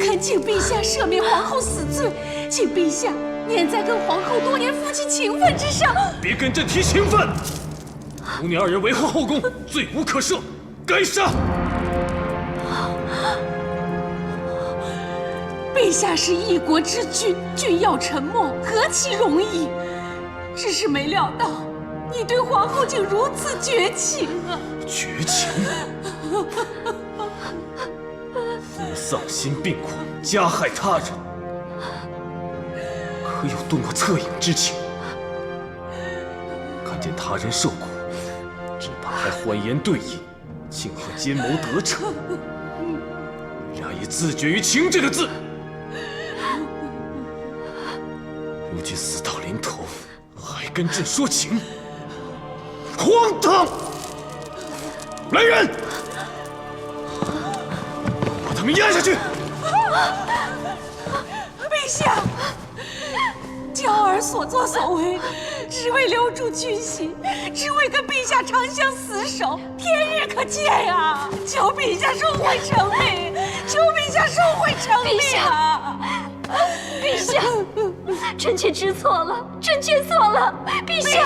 恳请陛下赦免皇后死罪，请陛下念在跟皇后多年夫妻情分之上。别跟朕提情分！母女二人维护后宫，罪无可赦，该杀！陛下是一国之君，君要沉默，何其容易！只是没料到，你对皇后竟如此绝情啊！绝情！你丧心病狂，加害他人，可有动过恻隐之情？看见他人受苦，只怕还欢颜对饮，庆贺奸谋得逞。你俩已自绝于情这个字。如今死到临头，还跟朕说情，荒唐！来人，把他们押下去！陛下，娇儿所作所为，只为留住君心，只为跟陛下长相厮守，天日可见呀！求陛下收回成命，求陛下收回成命啊！陛下，臣妾知错了，臣妾错了，陛下。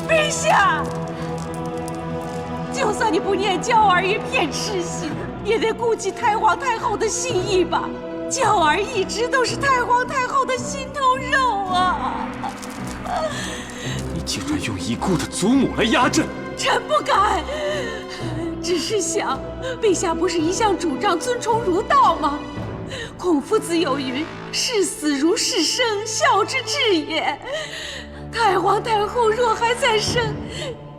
陛下，就算你不念娇儿一片痴心，也得顾及太皇太后的心意吧。娇儿一直都是太皇太后的心头肉啊！你竟然用已故的祖母来压朕！臣不敢，只是想，陛下不是一向主张尊崇儒道吗？孔夫子有云：“视死如视生，孝之至也。”太皇太后若还在生，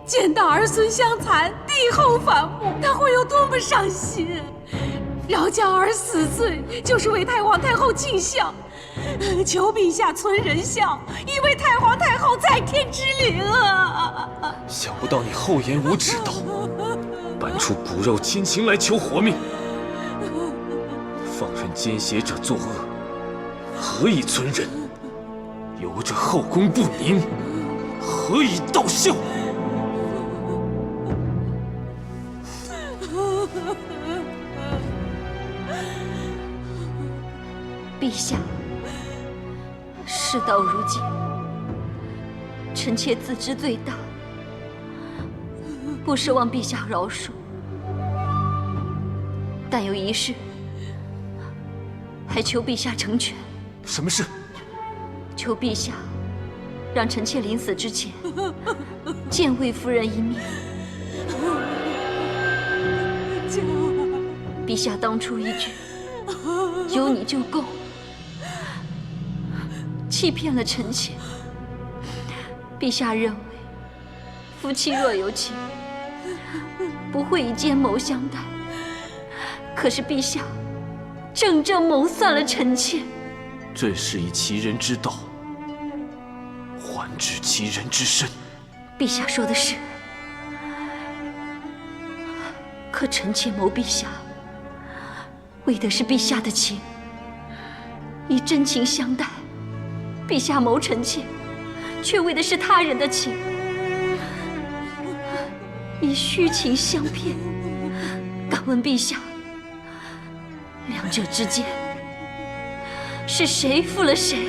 见到儿孙相残，帝后反目，她会有多么伤心！饶娇儿死罪，就是为太皇太后尽孝。求陛下存仁孝，以为太皇太后在天之灵啊！想不到你厚颜无耻到搬出骨肉亲情来求活命，放任奸邪者作恶，何以存仁？由着后宫不宁，何以道孝？陛下，事到如今，臣妾自知罪大，不奢望陛下饶恕。但有一事，还求陛下成全。什么事？求陛下让臣妾临死之前见魏夫人一面。陛下当初一句“有你就够”，欺骗了臣妾。陛下认为夫妻若有情，不会以奸谋相待。可是陛下正谋算了臣妾。朕是以其人之道还治其人之身。陛下说的是，可臣妾谋陛下，为的是陛下的情，以真情相待；陛下谋臣妾，却为的是他人的情，以虚情相骗。敢问陛下，两者之间是谁负了谁？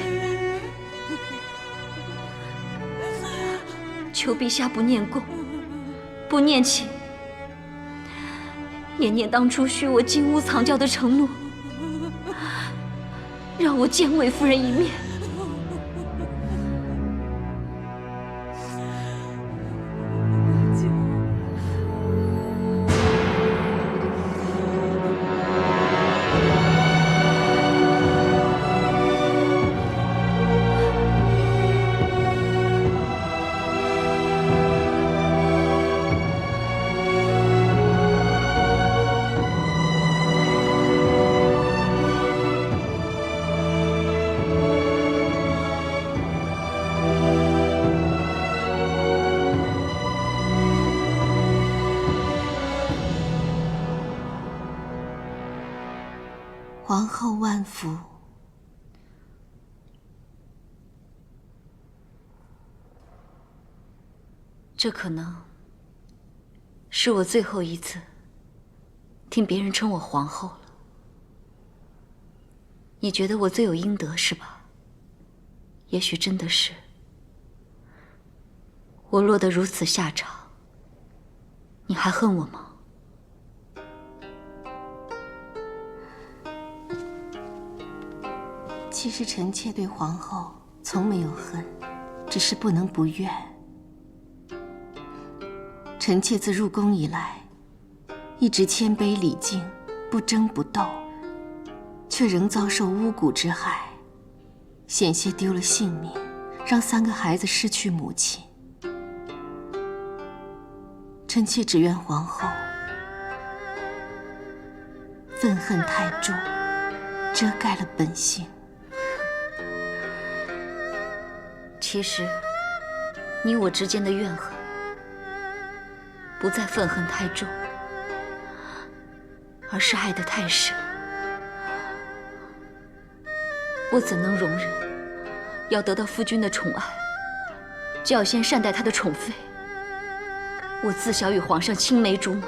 求陛下不念公，不念情，也念当初许我金屋藏娇的承诺，让我见魏夫人一面。皇后万福。这可能是我最后一次听别人称我皇后了。你觉得我罪有应得是吧？也许真的是。我落得如此下场，你还恨我吗？其实臣妾对皇后从没有恨，只是不能不怨。臣妾自入宫以来，一直谦卑礼敬，不争不斗，却仍遭受巫蛊之害，险些丢了性命，让3个孩子失去母亲。臣妾只愿皇后愤恨太重，遮盖了本性。其实，你我之间的怨恨，不再愤恨太重，而是爱得太深。我怎能容忍要得到夫君的宠爱，就要先善待他的宠妃？我自小与皇上青梅竹马，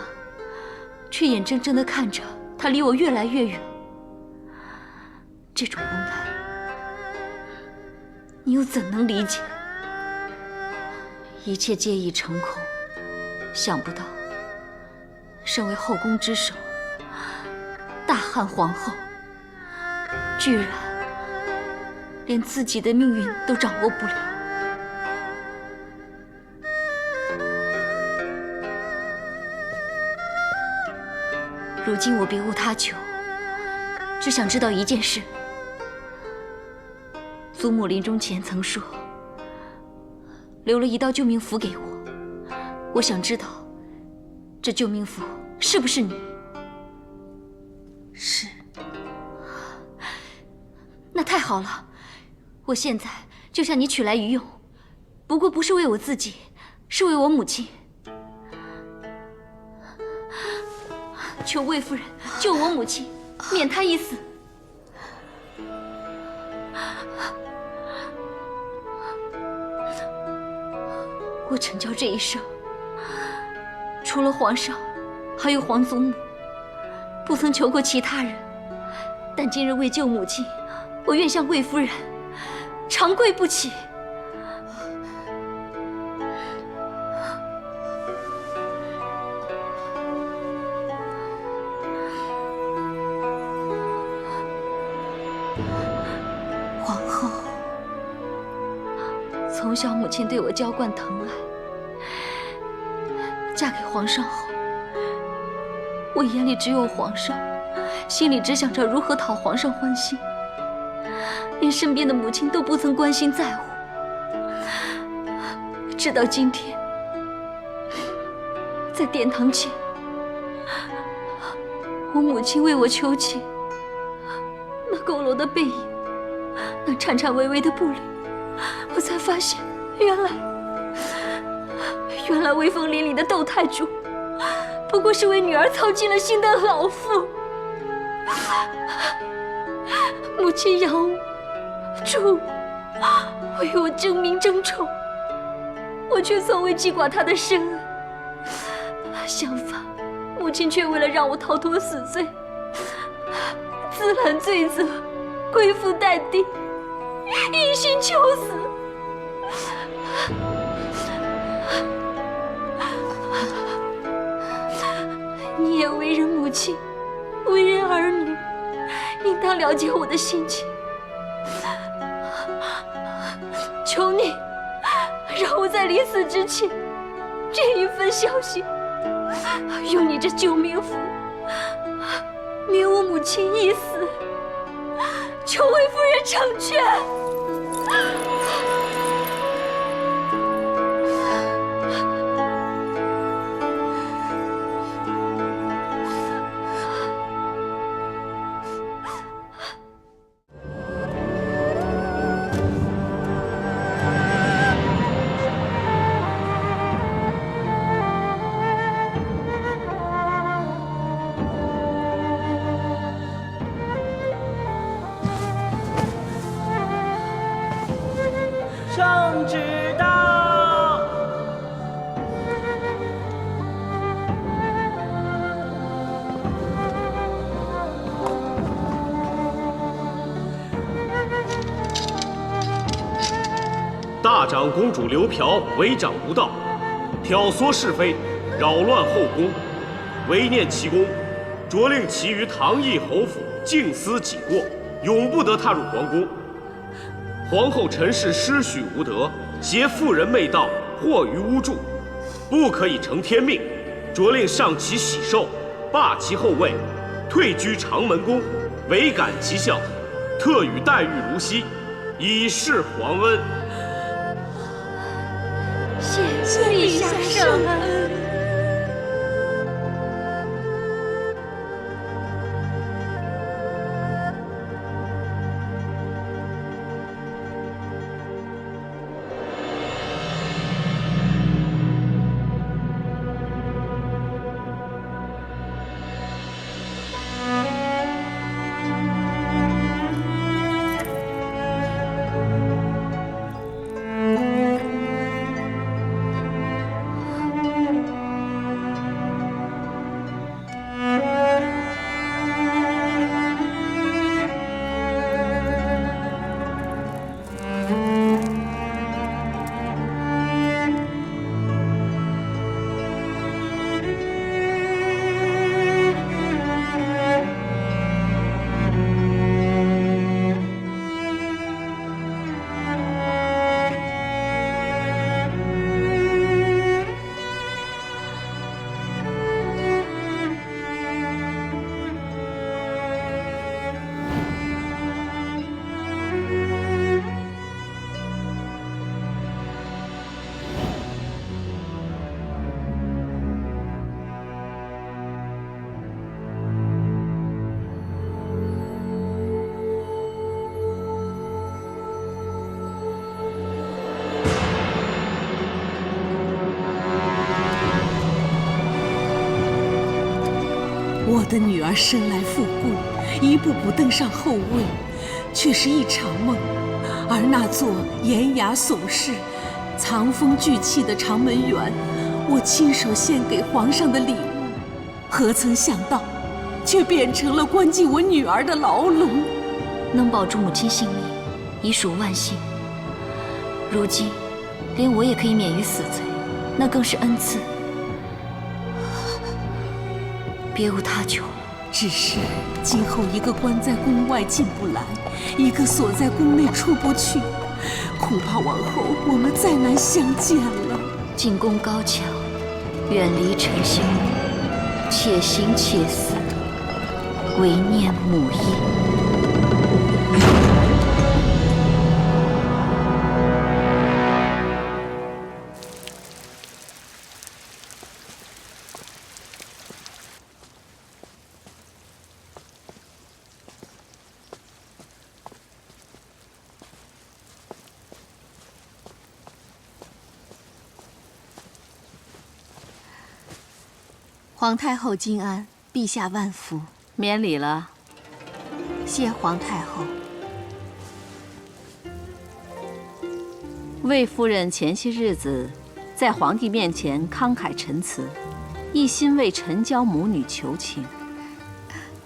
却眼睁睁地看着他离我越来越远。这种无奈，你又怎能理解？一切皆已成空，想不到，身为后宫之首，大汉皇后，居然连自己的命运都掌握不了。如今我别无他求，只想知道一件事。祖母临终前曾说，留了一道救命符给我，我想知道，这救命符是不是你？是。那太好了，我现在就向你取来一用，不过不是为我自己，是为我母亲。求魏夫人救我母亲，免她一死。我陈娇这一生，除了皇上，还有皇祖母，不曾求过其他人。但今日为救母亲，我愿向魏夫人长跪不起。皇后，从小母亲对我娇惯疼爱，嫁给皇上后，我眼里只有皇上，心里只想着如何讨皇上欢心，连身边的母亲都不曾关心在乎。直到今天，在殿堂前，我母亲为我求情，那佝偻的背影，那颤颤巍巍的步履，我才发现，原来威风凛凛的窦太主，不过是为女儿操尽了心的老妇。母亲养我、助我，为我争名争宠，我却从未记挂她的深恩。相反，母亲却为了让我逃脱死罪，自揽罪责，归附待定，一心求死。你也为人母亲，为人儿女，应当了解我的心情。求你，让我在临死之前，这一份孝心，用你这救命符，免我母亲一死。求魏夫人成全。圣旨到！大长公主刘嫖违掌无道，挑唆是非，扰乱后宫，唯念其功，着令其于唐邑侯府静思己过，永不得踏入皇宫。皇后陈氏失许无德，挟妇人媚道，惑于巫祝，不可以承天命，着令上其喜寿，罢其后位，退居长门宫，违感其孝，特与待遇如昔，以示皇恩。谢陛下圣恩。我的女儿生来富贵，一步步登上后位，却是一场梦。而那座严雅耸视、藏风聚气的长门园，我亲手献给皇上的礼物，何曾想到，却变成了关进我女儿的牢笼。能保住母亲性命，已属万幸。如今，连我也可以免于死罪，那更是恩赐。别无他求，只是今后一个关在宫外进不来，一个锁在宫内出不去，恐怕往后我们再难相见了。进宫高墙，远离晨曦幕，且行且思，唯念母意。皇太后金安，陛下万福。免礼了。谢皇太后。魏夫人前些日子在皇帝面前慷慨陈词，一心为陈娇母女求情。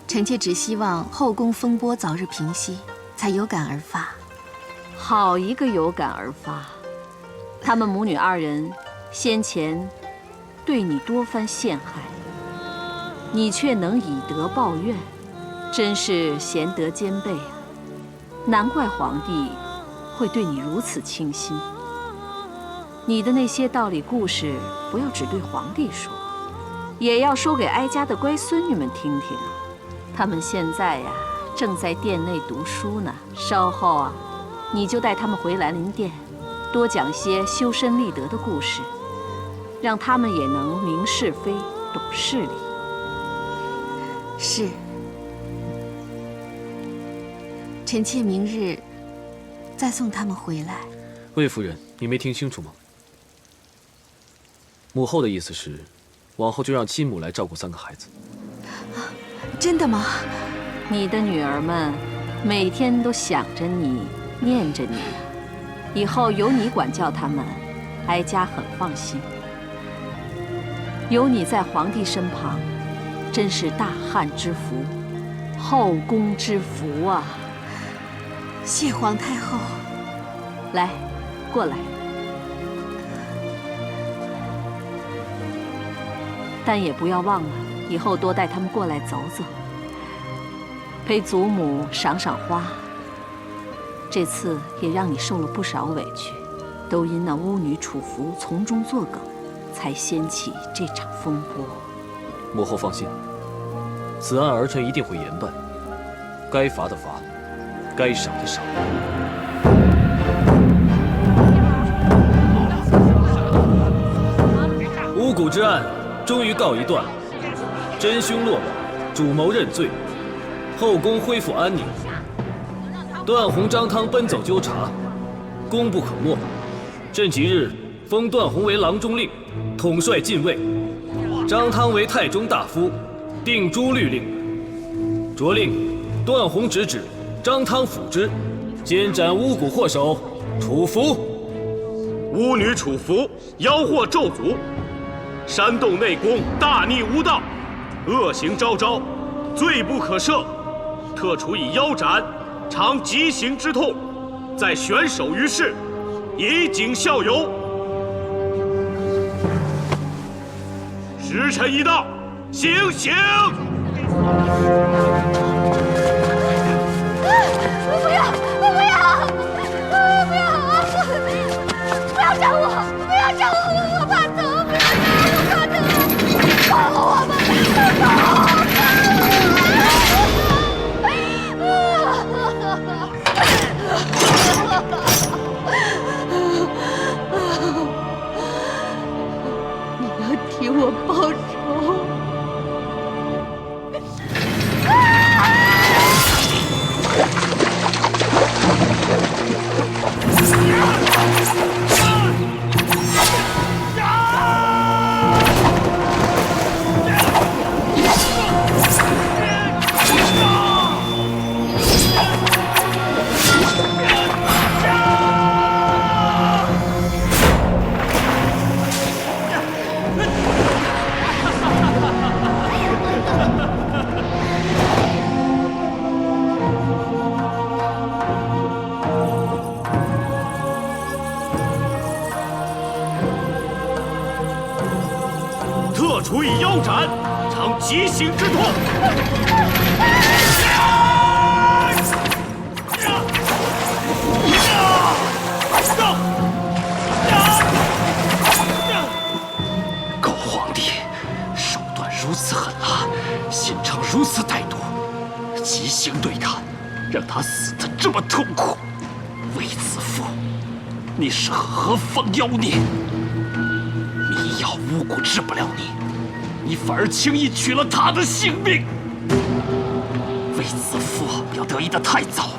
臣妾只希望后宫风波早日平息，才有感而发。好一个有感而发！他们母女二人先前对你多番陷害，你却能以德报怨，真是贤德兼备啊！难怪皇帝会对你如此倾心。你的那些道理故事，不要只对皇帝说，也要说给哀家的乖孙女们听听啊。他们现在呀，正在殿内读书呢。稍后啊，你就带他们回兰陵殿，多讲些修身立德的故事，让他们也能明是非，懂事理。是。臣妾明日再送他们回来。魏夫人，你没听清楚吗？母后的意思是，往后就让亲母来照顾3个孩子。真的吗？你的女儿们每天都想着你，念着你，以后有你管教他们，哀家很放心。有你在皇帝身旁，真是大汉之福，后宫之福啊！谢皇太后。来，过来。但也不要忘了，以后多带他们过来走走，陪祖母赏赏花。这次也让你受了不少委屈，都因那巫女楚服从中作梗，才掀起这场风波。母后放心，此案儿臣一定会严办，该罚的罚，该赏的赏。巫蛊之案终于告一段落，真凶落网，主谋认罪，后宫恢复安宁。段宏、张汤奔走纠察，功不可没。朕即日封段宏为郎中令，统帅禁卫；张汤为太中大夫，定诛律令。着令段宏直旨，张汤辅之，监斩巫蛊祸首楚服。巫女楚服妖惑咒诅，煽动内宫，大逆无道，恶行昭昭，罪不可赦，特处以腰斩，尝极刑之痛，再悬首于世，以儆效尤。时辰已到，行刑！不要！不要！不要斩我！不要斩我！我怕疼！我怕疼！放我吧！你要替我报仇！特处以腰斩，尝极刑之痛。狗皇帝手段如此狠辣，心肠如此歹毒，极刑对他，让他死得这么痛苦。卫子夫，你是何方妖孽？迷药巫蛊治不了你，你反而轻易取了他的性命。卫子夫不要得意得太早，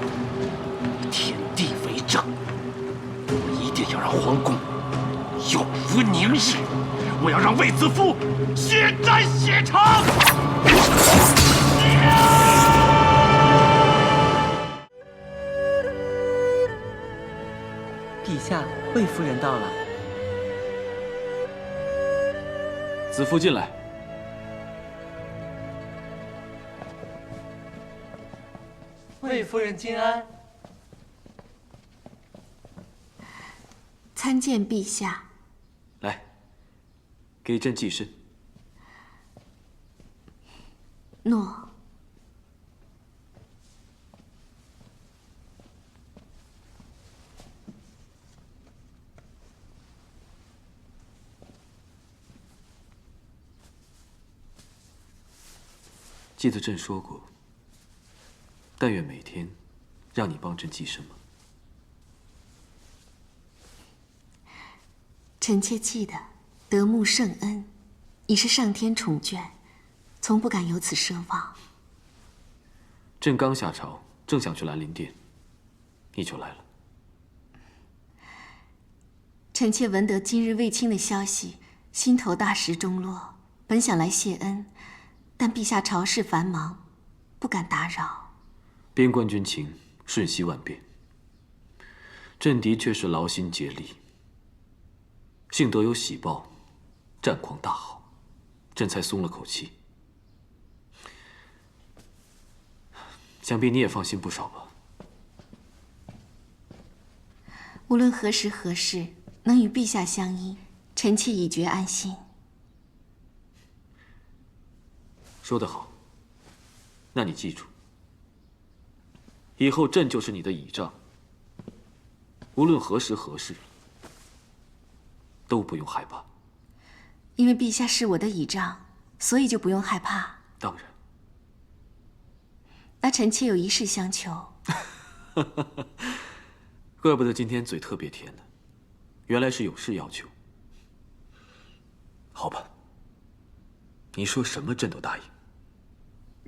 天地为证，我一定要让皇宫永无宁日。我要让卫子夫血债血偿！陛下，魏夫人到了。子夫进来。魏夫人金安。参见陛下。来，给朕祭身。诺。记得朕说过，但愿每天让你帮朕祭身吗？臣妾记得，德穆圣恩，已是上天宠眷，从不敢有此奢望。朕刚下朝，正想去兰陵殿，你就来了。臣妾闻得今日卫青的消息，心头大石中落，本想来谢恩，但陛下朝事繁忙，不敢打扰。边关军情瞬息万变，朕的确是劳心竭力。幸得有喜报，战况大好，朕才松了口气。想必你也放心不少吧？无论何时何事，能与陛下相依，臣妾已觉安心。说得好。那你记住，以后朕就是你的倚仗，无论何时何事，都不用害怕。因为陛下是我的倚仗，所以就不用害怕。当然。那臣妾有一事相求。怪不得今天嘴特别甜呢，原来是有事要求。好吧，你说什么朕都答应。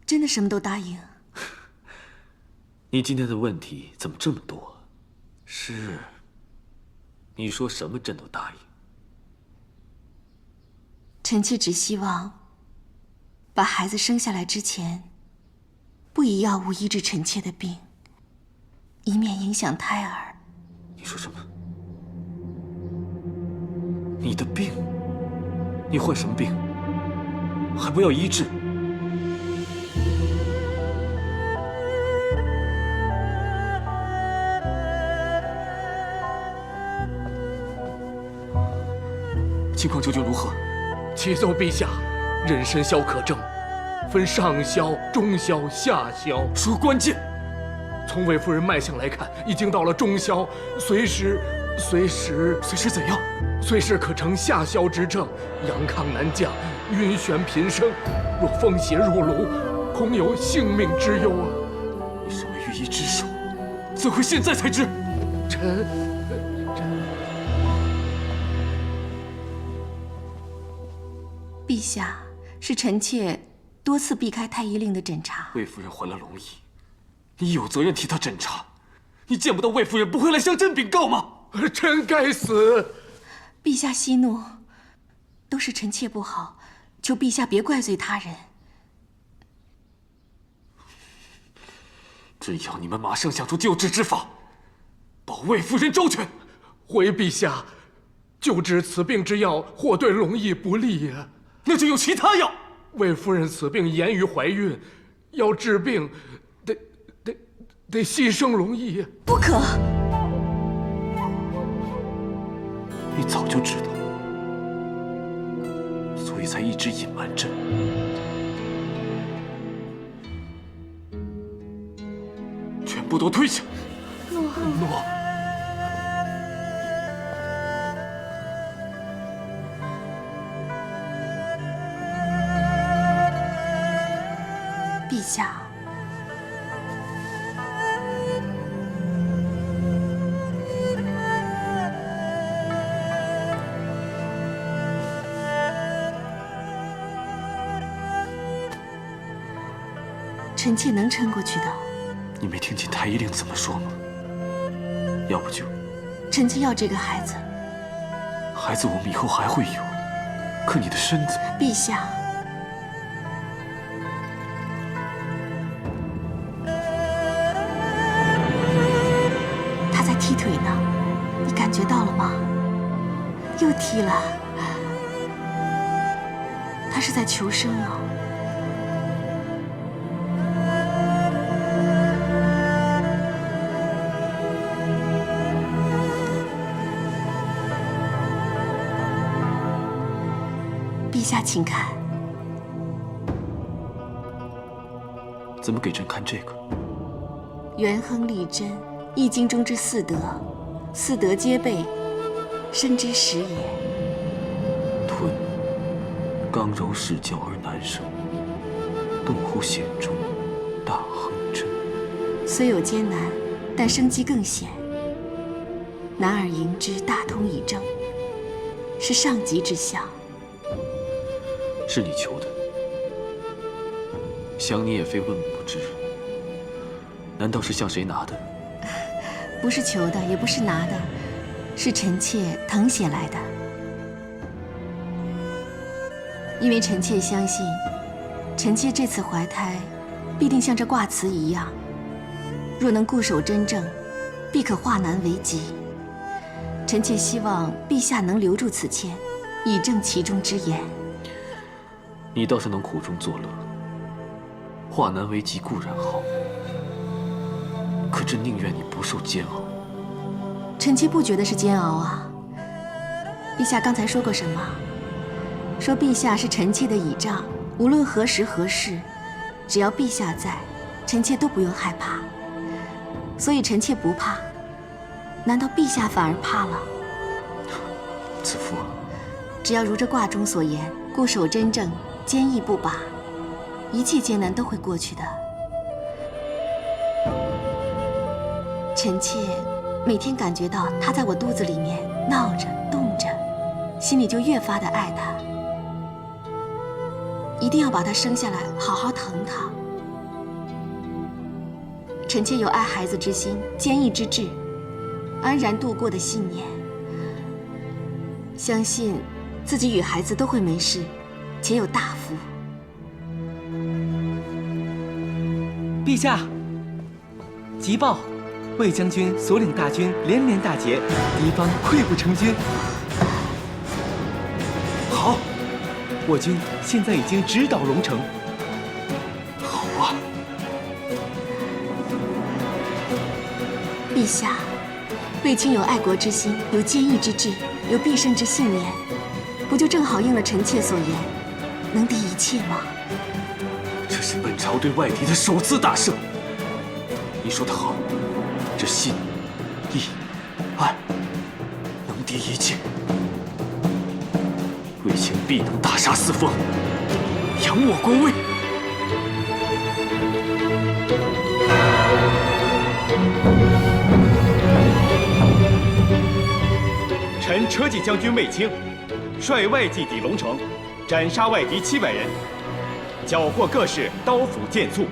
真的什么都答应？你今天的问题怎么这么多？是，你说什么朕都答应。臣妾只希望，把孩子生下来之前，不以药物医治臣妾的病，以免影响胎儿。你说什么？你的病？你患什么病？还不要医治？情况究竟如何？启奏陛下，妊娠消可证，分上消、中消、下消。说关键。从魏夫人脉象来看，已经到了中消，随时怎样？随时可成下消之症，阳亢难降，晕眩频生。若风邪入颅，恐有性命之忧啊！你身为御医之首，怎会现在才知？臣。陛下，是臣妾多次避开太医令的诊查。魏夫人患了龙疽，你有责任替她诊查。你见不到魏夫人，不会来向朕禀告吗？臣该死！陛下息怒，都是臣妾不好，求陛下别怪罪他人。朕要你们马上想出救治之法，保魏夫人周全。回陛下，救治此病之药或对龙疽不利呀。那就有其他药。魏夫人此病严于怀孕，要治病，得牺牲龙疽。不可！你早就知道，所以才一直隐瞒朕。全部都退下！诺。陛下，臣妾能撑过去的。你没听见太医令怎么说吗？要不就……臣妾要这个孩子。孩子我们以后还会有，可你的身子……陛下。踢腿呢，你感觉到了吗？又踢了，他是在求生啊！陛下，请看，怎么给朕看这个？元亨利贞。易经中之四德，四德皆备，身之始也。吞，刚柔适教而难生；动乎险中，大亨真。虽有艰难，但生机更显。男儿迎之，大通以正，是上极之相。是你求的，想你也非问不知。难道是向谁拿的？不是求的，也不是拿的，是臣妾誊写来的。因为臣妾相信，臣妾这次怀胎，必定像这卦辞一样，若能固守真正，必可化难为吉。臣妾希望陛下能留住此签，以正其中之言。你倒是能苦中作乐，化难为吉固然好。可朕宁愿你不受煎熬，臣妾不觉得是煎熬啊。陛下刚才说过什么？说陛下是臣妾的倚仗，无论何时何事，只要陛下在，臣妾都不用害怕。所以臣妾不怕。难道陛下反而怕了？子夫，只要如这卦中所言，固守真正，坚毅不拔，一切艰难都会过去的。臣妾每天感觉到他在我肚子里面闹着动着，心里就越发的爱他，一定要把他生下来，好好疼他。臣妾有爱孩子之心，坚毅之志，安然度过的信念，相信自己与孩子都会没事，且有大福。陛下，急报！魏将军所领大军连连大捷，敌方溃不成军。好，我军现在已经直捣龙城。好啊！陛下，卫青有爱国之心，有坚毅之志，有毕生之信念，不就正好应了臣妾所言，能敌一切吗？这是本朝对外敌的首次大胜。你说得好，这信、义、爱能敌一切，卫青必能大杀四方，扬我国威。臣车骑将军卫青，率外骑抵龙城，斩杀外敌700人，缴获各式刀斧剑簇。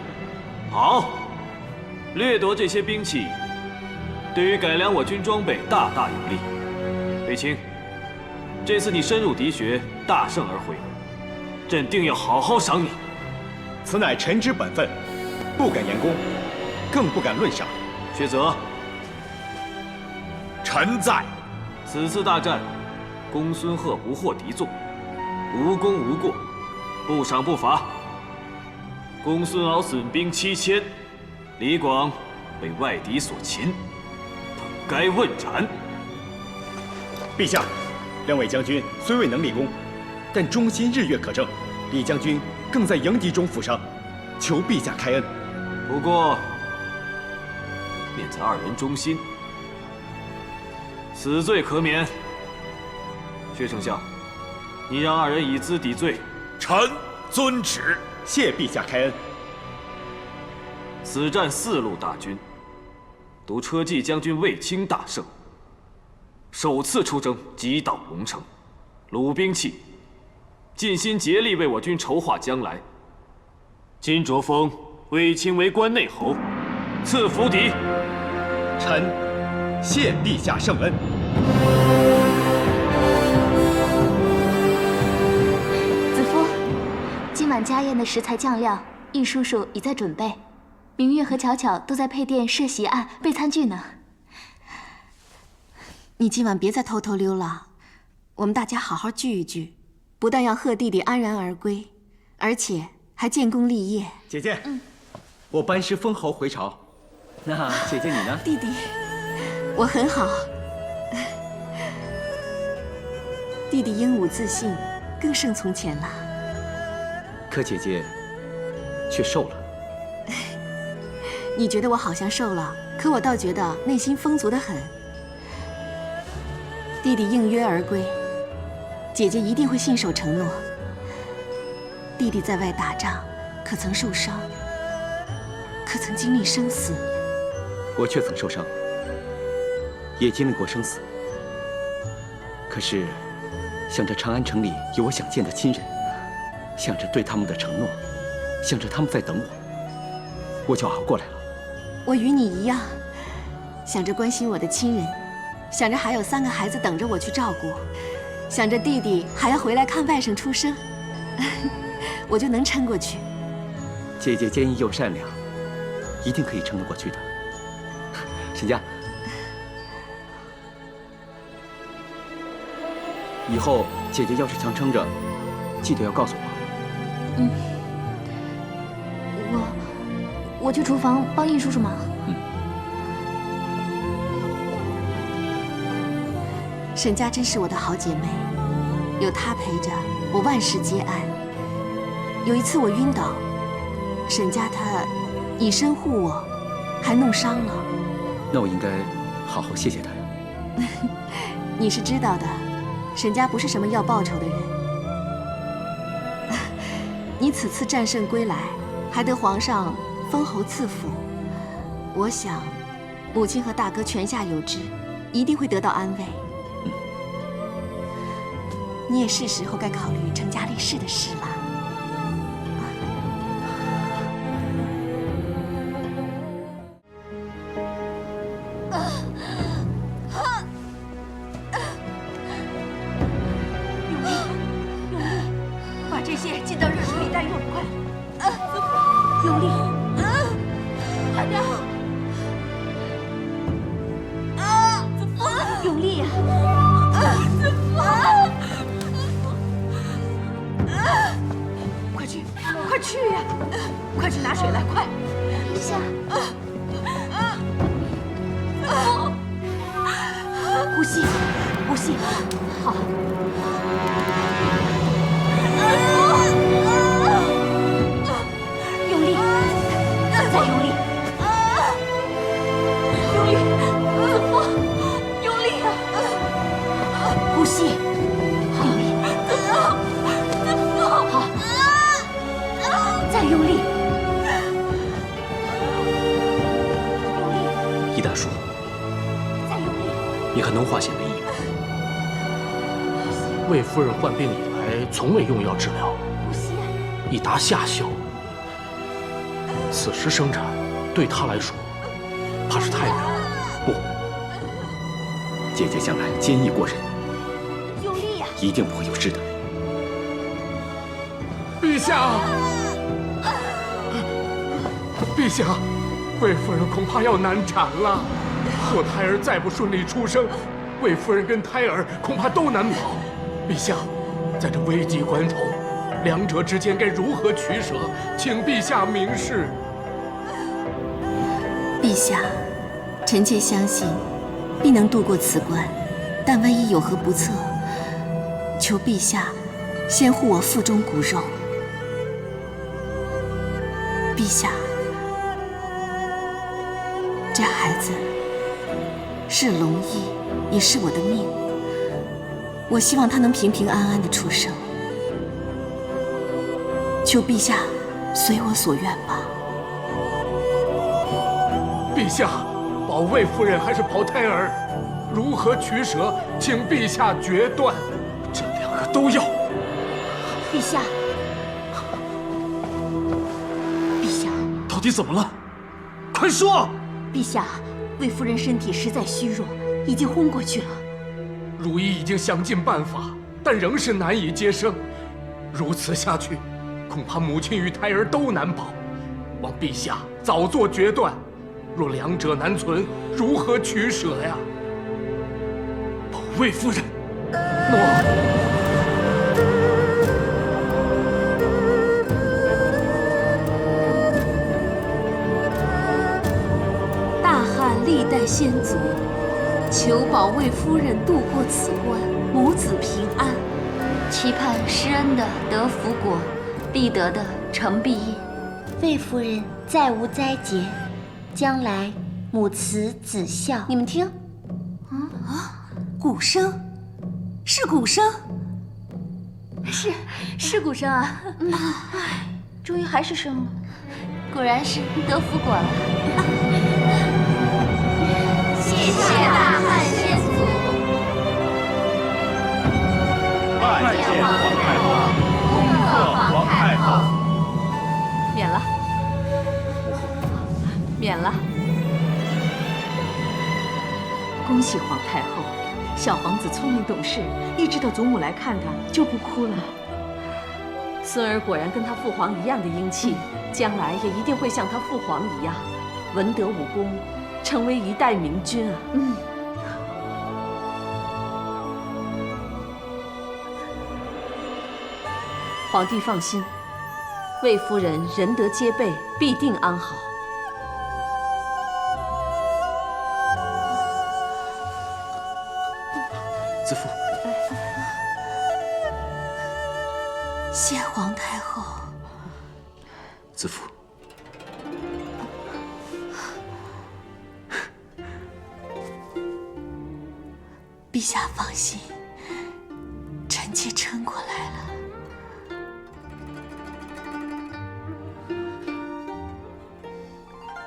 好，掠夺这些兵器，对于改良我军装备大大有利。卫青，这次你深入敌穴，大胜而回，朕定要好好赏你。此乃臣之本分，不敢言功，更不敢论赏。薛泽，臣在。此次大战，公孙贺不获敌众，无功无过，不赏不罚。公孙敖损兵7000，李广被外敌所擒，本该问斩。陛下，两位将军虽未能立功，但忠心日月可证。李将军更在迎敌中负伤，求陛下开恩。不过，念在二人忠心，死罪可免。薛丞相，你让二人以资抵罪。臣遵旨。谢陛下开恩。此战4路大军，独车骑将军卫青大胜，首次出征击倒龙城，鲁兵器，尽心竭力为我军筹划将来。今着封卫青为关内侯，赐府邸。臣谢陛下圣恩。子夫，今晚家宴的食材酱料，易叔叔已在准备。明月和巧巧都在配殿设席案备餐具呢。你今晚别再偷偷溜了，我们大家好好聚一聚，不但要贺弟弟安然而归，而且还建功立业。姐姐，我班师封侯回朝。那姐姐你呢？弟弟，我很好。弟弟英武自信，更胜从前了。可姐姐却瘦了。你觉得我好像瘦了，可我倒觉得内心丰足得很。弟弟应约而归，姐姐一定会信守承诺。弟弟在外打仗，可曾受伤？可曾经历生死？我却曾受伤，也经历过生死。可是，想着长安城里有我想见的亲人，想着对他们的承诺，想着他们在等我就熬过来了。我与你一样，想着关心我的亲人，想着还有3个孩子等着我去照顾，想着弟弟还要回来看外甥出生，我就能撑过去。姐姐坚毅又善良，一定可以撑得过去的。沈家，以后姐姐要是强撑着，记得要告诉我。我去厨房帮易叔叔忙。沈家真是我的好姐妹，有她陪着，我万事皆安。有一次我晕倒，沈家她以身护我，还弄伤了。那我应该好好谢谢他呀。你是知道的，沈家不是什么要报仇的人。你此次战胜归来，还得皇上封侯赐福，我想母亲和大哥泉下有知，一定会得到安慰。你也是时候该考虑成家立室的事了。把这些浸到热水里待用，快！用力！快点！用力呀！快去，快去呀！快去拿水来，快！陛下，呼吸，呼吸，好。用力，再用力，用力，用力啊！呼吸，用力，好，再用力，易大叔，再用力。你很能化险为夷。魏夫人患病以来，从未用药治疗，已达下效。此时生产，对她来说，怕是太难。不，姐姐向来坚毅过人，用力呀！一定不会有事的。陛下，陛下，魏夫人恐怕要难产了。若胎儿再不顺利出生，魏夫人跟胎儿恐怕都难保。陛下，在这危急关头，两者之间该如何取舍？请陛下明示。陛下，臣妾相信必能度过此关，但万一有何不测，求陛下先护我腹中骨肉。陛下，这孩子是龙裔，也是我的命。我希望他能平平安安的出生，求陛下随我所愿吧。陛下，保魏夫人还是保胎儿，如何取舍，请陛下决断。这两个都要。陛下，陛下，到底怎么了？快说！陛下，魏夫人身体实在虚弱，已经昏过去了。汝意已经想尽办法，但仍是难以接生。如此下去，恐怕母亲与胎儿都难保。望陛下早做决断。若两者难存，如何取舍呀？保魏夫人，诺。大汉历代先祖，求保魏夫人渡过此关，母子平安。期盼施恩的得福果，必得的成必业。魏夫人再无灾劫，将来母慈子孝。你们听，鼓声，是鼓声，是鼓声啊！终于还是生了，果然是得福果了。谢谢大汉先祖，拜见皇太后，恭贺皇太后。免了，免了。恭喜皇太后，小皇子聪明懂事，一知道祖母来看他就不哭了。孙儿果然跟他父皇一样的英气，将来也一定会像他父皇一样，文德武功，成为一代明君啊！皇帝放心，魏夫人仁德皆备，必定安好。子父，谢皇太后。子父，陛下放心，臣妾撑过来了。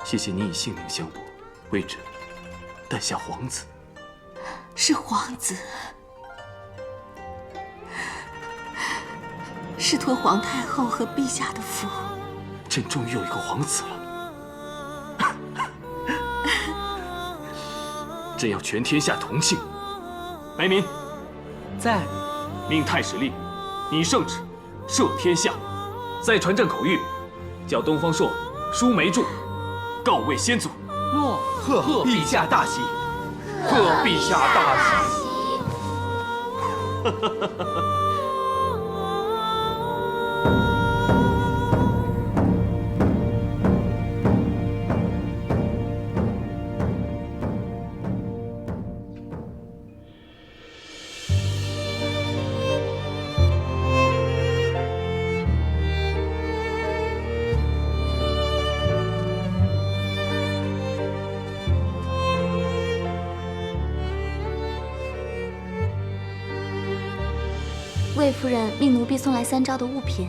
谢谢你以性命相搏，为朕诞下皇子。是皇子，是托皇太后和陛下的福。朕终于有一个皇子了。朕要全天下同庆。白民，在。命太史令拟圣旨，赦天下。再传朕口谕，叫东方朔书梅柱，告慰先祖。诺，贺陛下大喜。贺陛下大喜。魏夫人命奴婢送来3招的物品。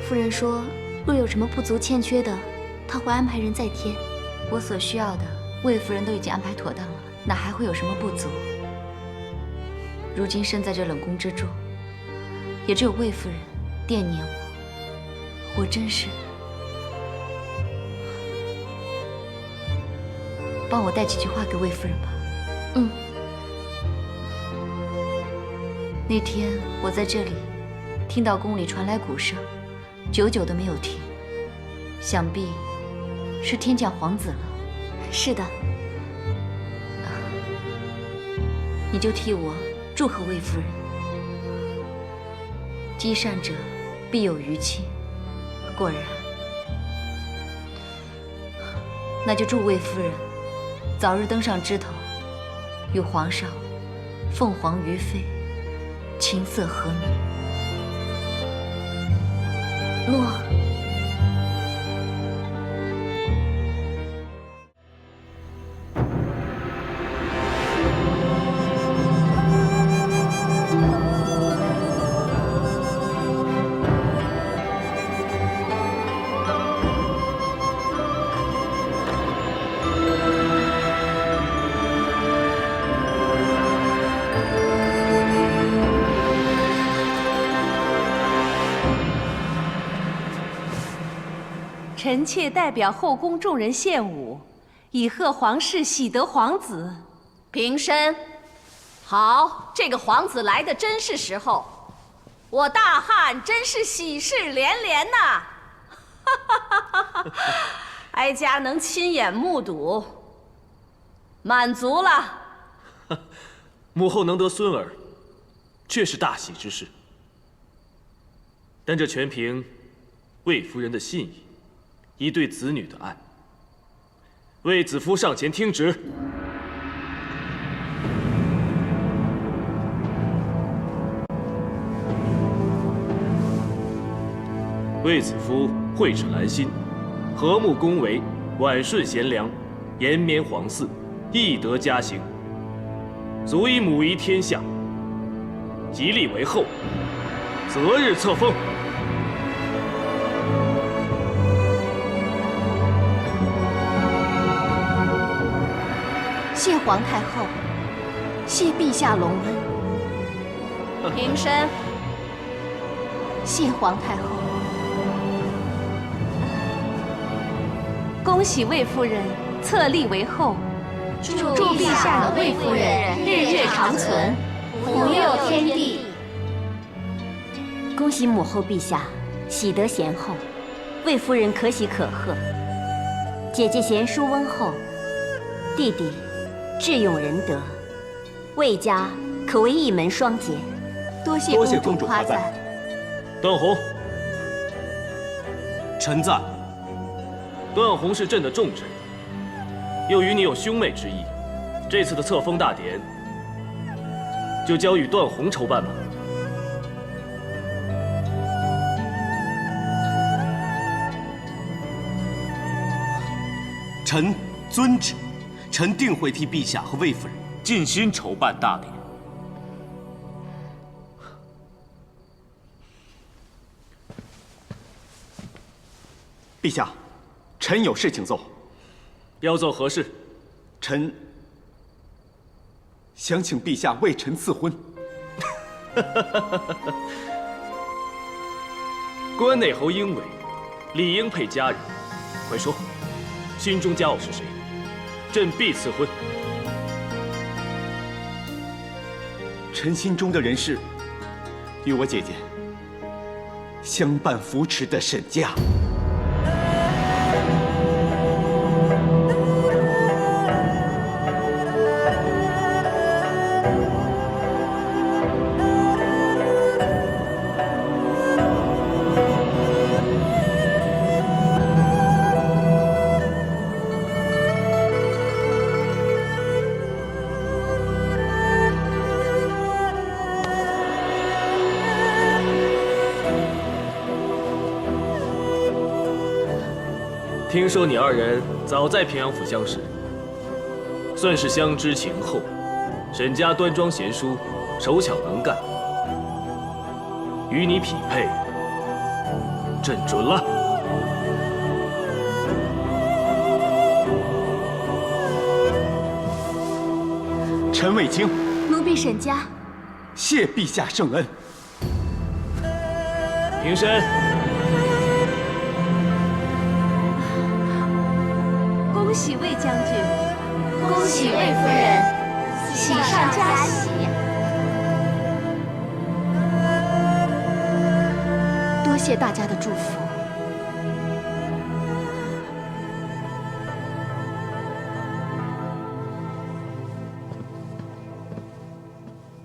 夫人说，若有什么不足欠缺的，她会安排人再添。我所需要的，魏夫人都已经安排妥当了，哪还会有什么不足？如今身在这冷宫之中，也只有魏夫人惦念我，我真是……帮我带几句话给魏夫人吧。嗯。那天我在这里听到宫里传来鼓声，久久都没有停，想必是天降皇子了。是的，你就替我祝贺魏夫人。积善者必有余庆，果然，那就祝魏夫人早日登上枝头，与皇上凤凰于飞，琴瑟和鸣。诺。臣妾代表后宫众人献舞，以贺皇室喜得皇子。平身。好，这个皇子来的真是时候，我大汉真是喜事连连呐！哀家能亲眼目睹，满足了。母后能得孙儿，确是大喜之事。但这全凭魏夫人的信义，一对子女的爱。魏子夫上前听旨。魏子夫慧齿兰心，和睦恭维，婉顺贤良，延绵皇嗣，懿德嘉行，足以母仪天下。即立为后，择日册封。谢皇太后，谢陛下隆恩。平身。谢皇太后。恭喜魏夫人册立为后，祝陛下和魏夫人日月长存，福佑天地。恭喜母后陛下喜得贤后，魏夫人可喜可贺。姐姐贤淑温厚，弟弟智勇仁德，魏家可谓一门双杰。多谢公主夸赞。段宏，臣在。段宏是朕的重臣，又与你有兄妹之谊，这次的册封大典，就交与段宏筹办吧。臣遵旨，臣定会替陛下和魏夫人尽心筹办大典。陛下，臣有事请奏。要奏何事？臣想请陛下为臣赐婚。关内侯英伟，理应配佳人。快说，心中佳偶是谁？朕必赐婚。臣心中的人是与我姐姐相伴扶持的沈家。听说你二人早在平阳府相识，算是相知情厚。沈家端庄贤淑，手巧能干，与你匹配，朕准了。臣卫青，奴婢沈家，谢陛下圣恩。平身。恭喜魏将军，恭喜魏夫人，喜上加喜。多谢大家的祝福。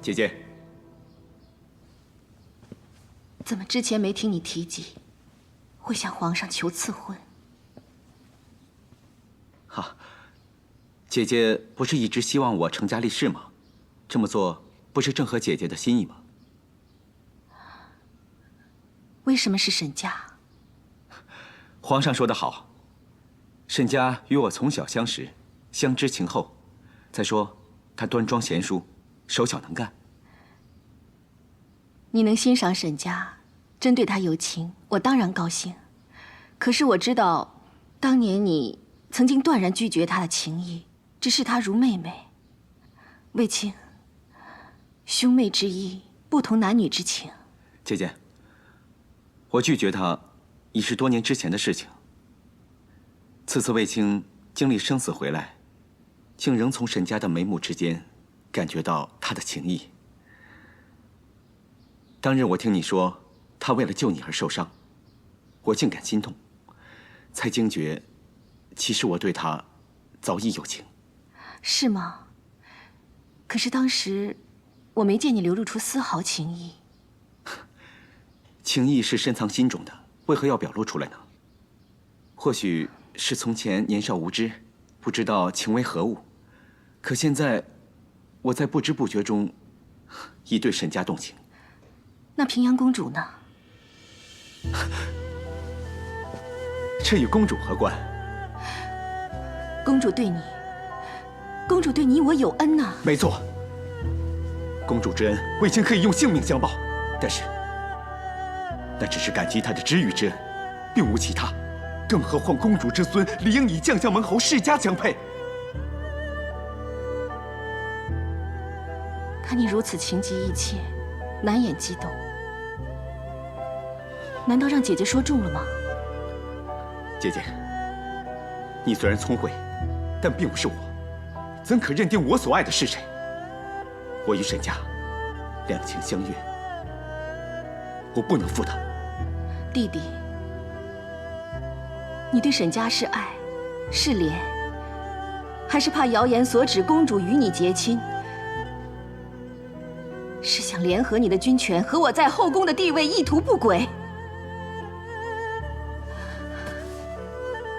姐姐，怎么之前没听你提及会向皇上求赐婚？姐姐不是一直希望我成家立室吗？这么做不是正合姐姐的心意吗？为什么是沈家？皇上说得好，沈家与我从小相识，相知情厚。再说她端庄贤淑，手巧能干。你能欣赏沈家，真对她有情，我当然高兴。可是我知道，当年你曾经断然拒绝她的情谊。只视她如妹妹，卫青，兄妹之义不同男女之情。姐姐，我拒绝她，已是多年之前的事情。此次卫青经历生死回来，竟仍从沈家的眉目之间感觉到她的情谊。当日我听你说她为了救你而受伤，我竟感心痛，才惊觉，其实我对她早已有情。是吗？可是当时我没见你流露出丝毫情意。情意是深藏心中的，为何要表露出来呢？或许是从前年少无知，不知道情为何物。可现在，我在不知不觉中，已对沈家动情。那平阳公主呢？这与公主何关？公主对你我有恩呐。没错，公主之恩，卫青可以用性命相报，但是那只是感激她的知遇之恩，并无其他。更何况公主之孙理应以将相门侯世家相配。看你如此情急意切，难掩激动，难道让姐姐说中了吗？姐姐，你虽然聪慧，但并不是我，怎可认定我所爱的是谁？我与沈家两情相悦，我不能负他。弟弟，你对沈家是爱，是怜，还是怕谣言所指公主与你结亲？是想联合你的军权和我在后宫的地位意图不轨？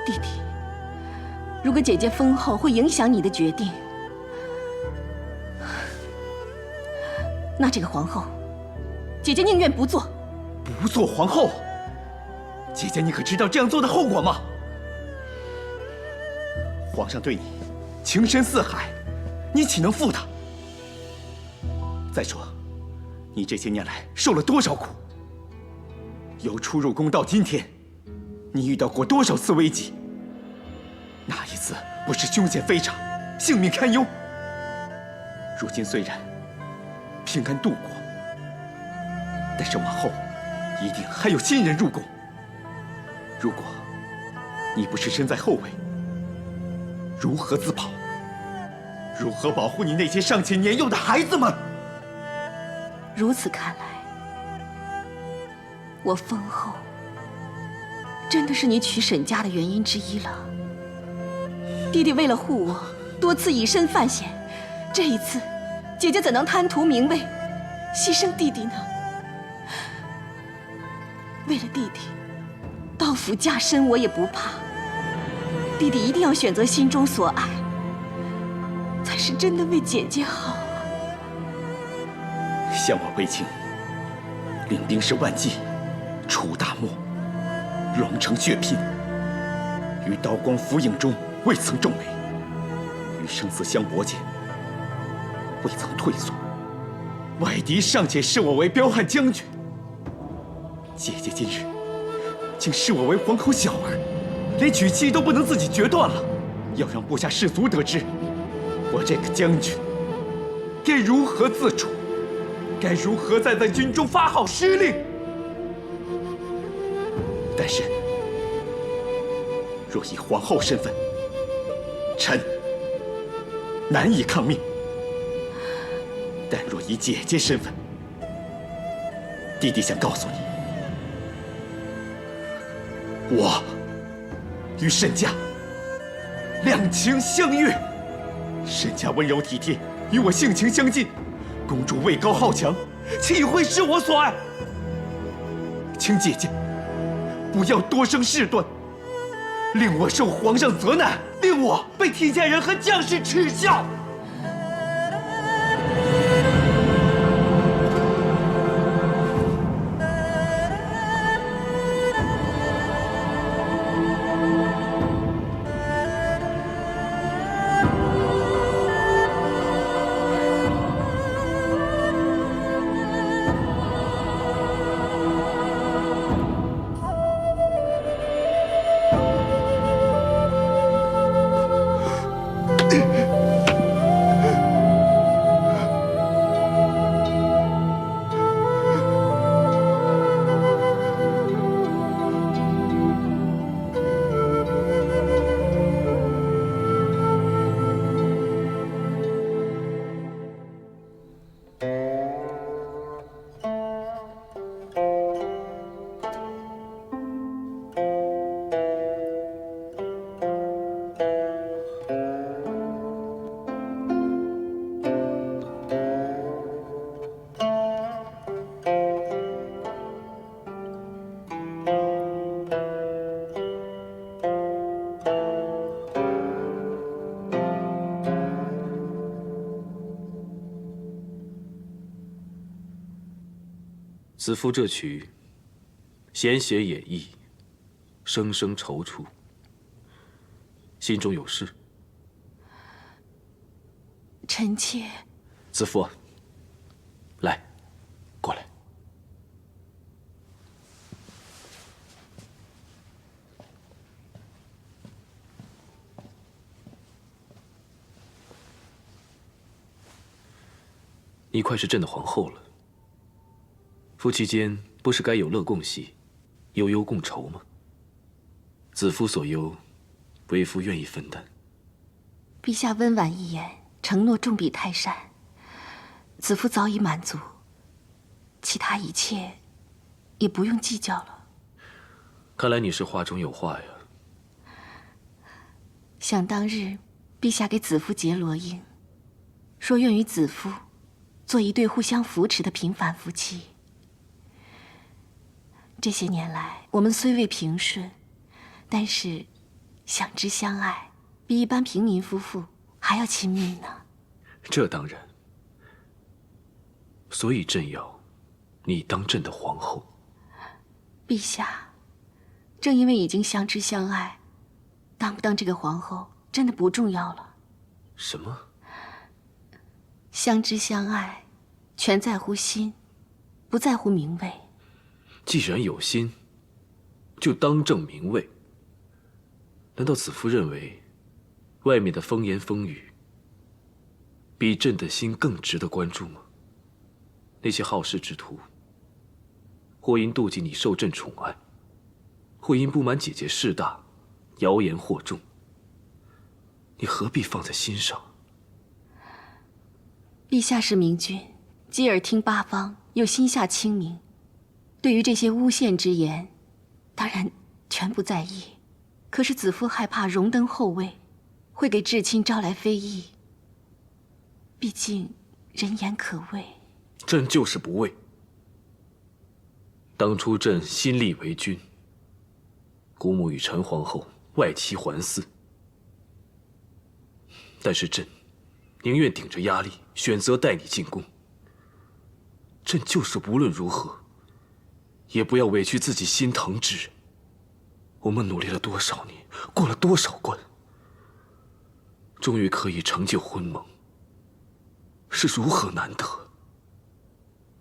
弟弟，如果姐姐封后会影响你的决定，那这个皇后，姐姐宁愿不做。不做皇后？姐姐，你可知道这样做的后果吗？皇上对你情深似海，你岂能负他？再说，你这些年来受了多少苦？由初入宫到今天，你遇到过多少次危机？哪一次不是凶险非常，性命堪忧？如今虽然平安度过，但是往后一定还有新人入宫。如果你不是身在后位，如何自保？如何保护你那些尚且年幼的孩子们？如此看来，我封后真的是你娶沈家的原因之一了。弟弟为了护我，多次以身犯险，这一次，姐姐怎能贪图名位，牺牲弟弟呢？为了弟弟，刀斧架身我也不怕。弟弟一定要选择心中所爱，才是真的为姐姐好啊！向我为卿，领兵士万计，出大漠，戎城血拼，于刀光斧影中未曾皱眉，于生死相搏间未曾退缩。外敌尚且视我为彪悍将军，姐姐今日竟视我为皇口小儿，连娶妻都不能自己决断了，要让部下士卒得知，我这个将军该如何自处，该如何在军中发号施令。但是，若以皇后身份，臣难以抗命；但若以姐姐身份，弟弟想告诉你，我与沈家两情相悦，沈家温柔体贴，与我性情相近，公主位高好强，岂会是我所爱？请姐姐不要多生事端，令我受皇上责难，令我被天下人和将士耻笑。子夫这曲闲写演绎，声声踌躇，心中有事。臣妾，子夫，来，过来。你快是朕的皇后了。夫妻间不是该有乐共喜，忧忧共愁吗？子夫所忧，为夫愿意分担。陛下温婉一言，承诺重比泰山，子夫早已满足，其他一切也不用计较了。看来你是话中有话呀。想当日，陛下给子夫结罗印，说愿与子夫做一对互相扶持的平凡夫妻。这些年来，我们虽未平顺，但是相知相爱，比一般平民夫妇还要亲密呢。这当然。所以朕要你当朕的皇后。陛下，正因为已经相知相爱，当不当这个皇后真的不重要了。什么？相知相爱，全在乎心，不在乎名位。既然有心，就当正名位。难道子夫认为，外面的风言风语，比朕的心更值得关注吗？那些好事之徒，或因妒忌你受朕宠爱，或因不满姐姐势大，谣言惑众，你何必放在心上？陛下是明君，既耳听八方，又心下清明。对于这些诬陷之言，当然全不在意。可是子夫害怕荣登后位，会给至亲招来非议。毕竟人言可畏。朕就是不畏。当初朕新立为君，姑母与陈皇后外戚环伺，但是朕宁愿顶着压力选择带你进宫。朕就是无论如何，也不要委屈自己心疼之人。我们努力了多少年，过了多少关，终于可以成就婚盟，是如何难得。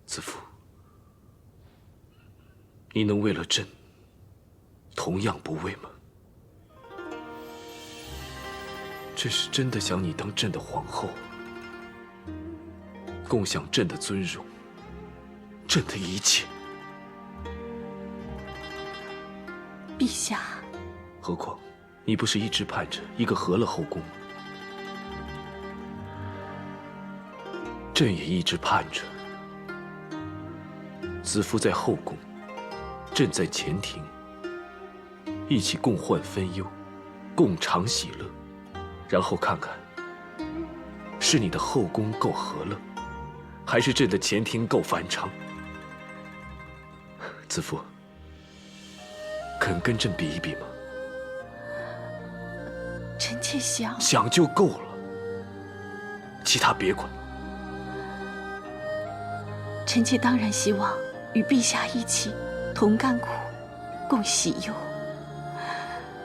子夫，你能为了朕同样不为吗？朕是真的想你当朕的皇后，共享朕的尊荣，朕的一切。陛下，何况你不是一直盼着一个和乐后宫吗？朕也一直盼着。子夫在后宫，朕在前庭，一起共患分忧，共尝喜乐，然后看看，是你的后宫够和乐，还是朕的前庭够繁昌？子夫，肯跟朕比一比吗？臣妾想。想就够了，其他别管。臣妾当然希望与陛下一起同甘苦，共喜忧。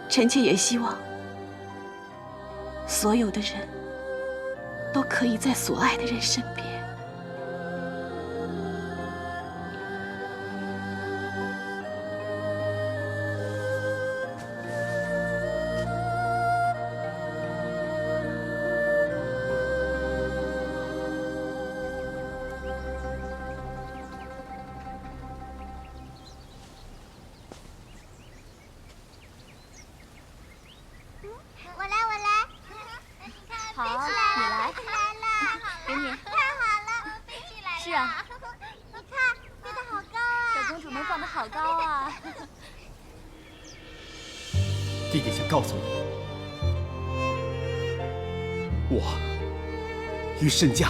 臣妾也希望所有的人都可以在所爱的人身边。弟弟想告诉你，我与慎驾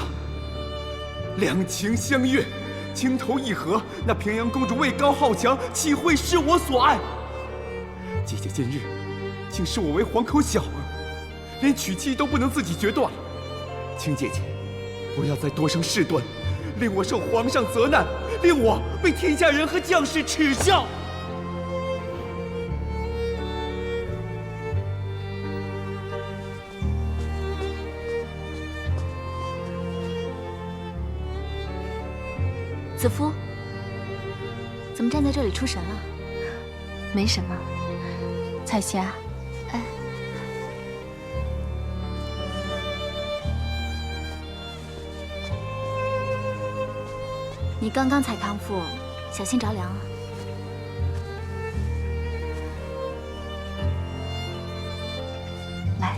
两情相悦，情投意合，那平阳公主位高好强，岂会是我所爱？姐姐今日竟视我为皇口小儿，连娶妻都不能自己决断。请姐姐不要再多生事端，令我受皇上责难，令我被天下人和将士耻笑。子夫，怎么站在这里出神了？没什么，彩霞。哎，你刚刚才康复，小心着凉啊。来。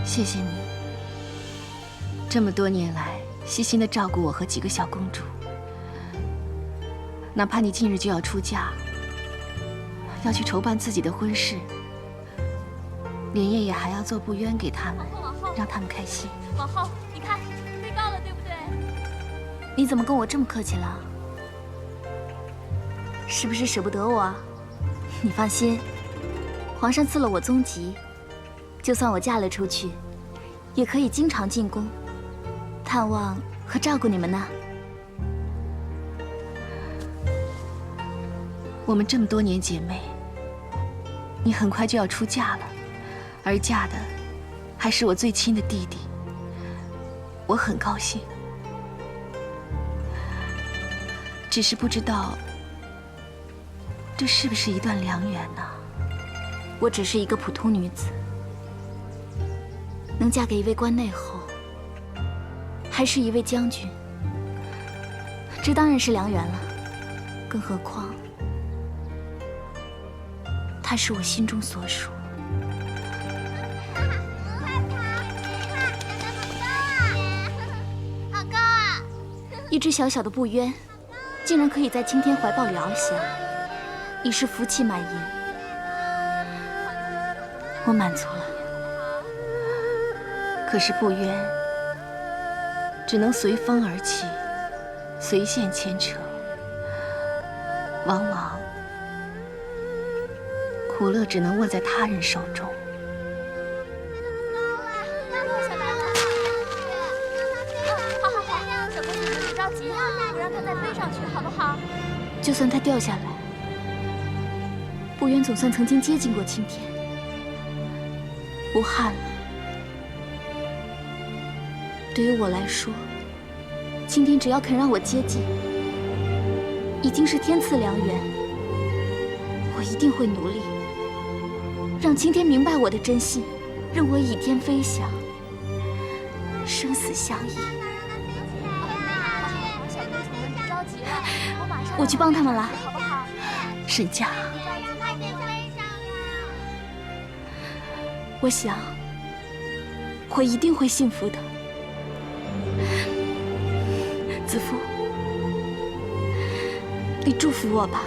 谢谢你，这么多年来细心的照顾我和几个小公主。哪怕你近日就要出嫁，要去筹办自己的婚事，连夜也还要做不冤给他们，让他们开心。往后，你看，飞高了，对不对？你怎么跟我这么客气了？是不是舍不得我啊？你放心，皇上赐了我宗籍，就算我嫁了出去，也可以经常进宫，探望和照顾你们呢。我们这么多年姐妹，你很快就要出嫁了，而嫁的还是我最亲的弟弟，我很高兴。只是不知道，这是不是一段良缘呢？我只是一个普通女子，能嫁给一位关内侯，还是一位将军，这当然是良缘了。更何况，他是我心中所属。好高啊！一只小小的不冤，竟然可以在青天怀抱里翱翔，已是福气满盈。我满足了。可是不冤，只能随风而起，随线牵扯，往往苦乐只能握在他人手中。好，小公主们别着急，我让它再飞上去，好不好？就算它掉下来，不冤总算曾经接近过青天，无憾了。对于我来说，青天只要肯让我接近，已经是天赐良缘。我一定会努力，让青天明白我的真心，任我倚天飞翔，生死相依。小公主们别着急了，我马上我去帮他们了，好不好？沈家，快点飞上呀！我想，我一定会幸福的。子父，你祝福我吧。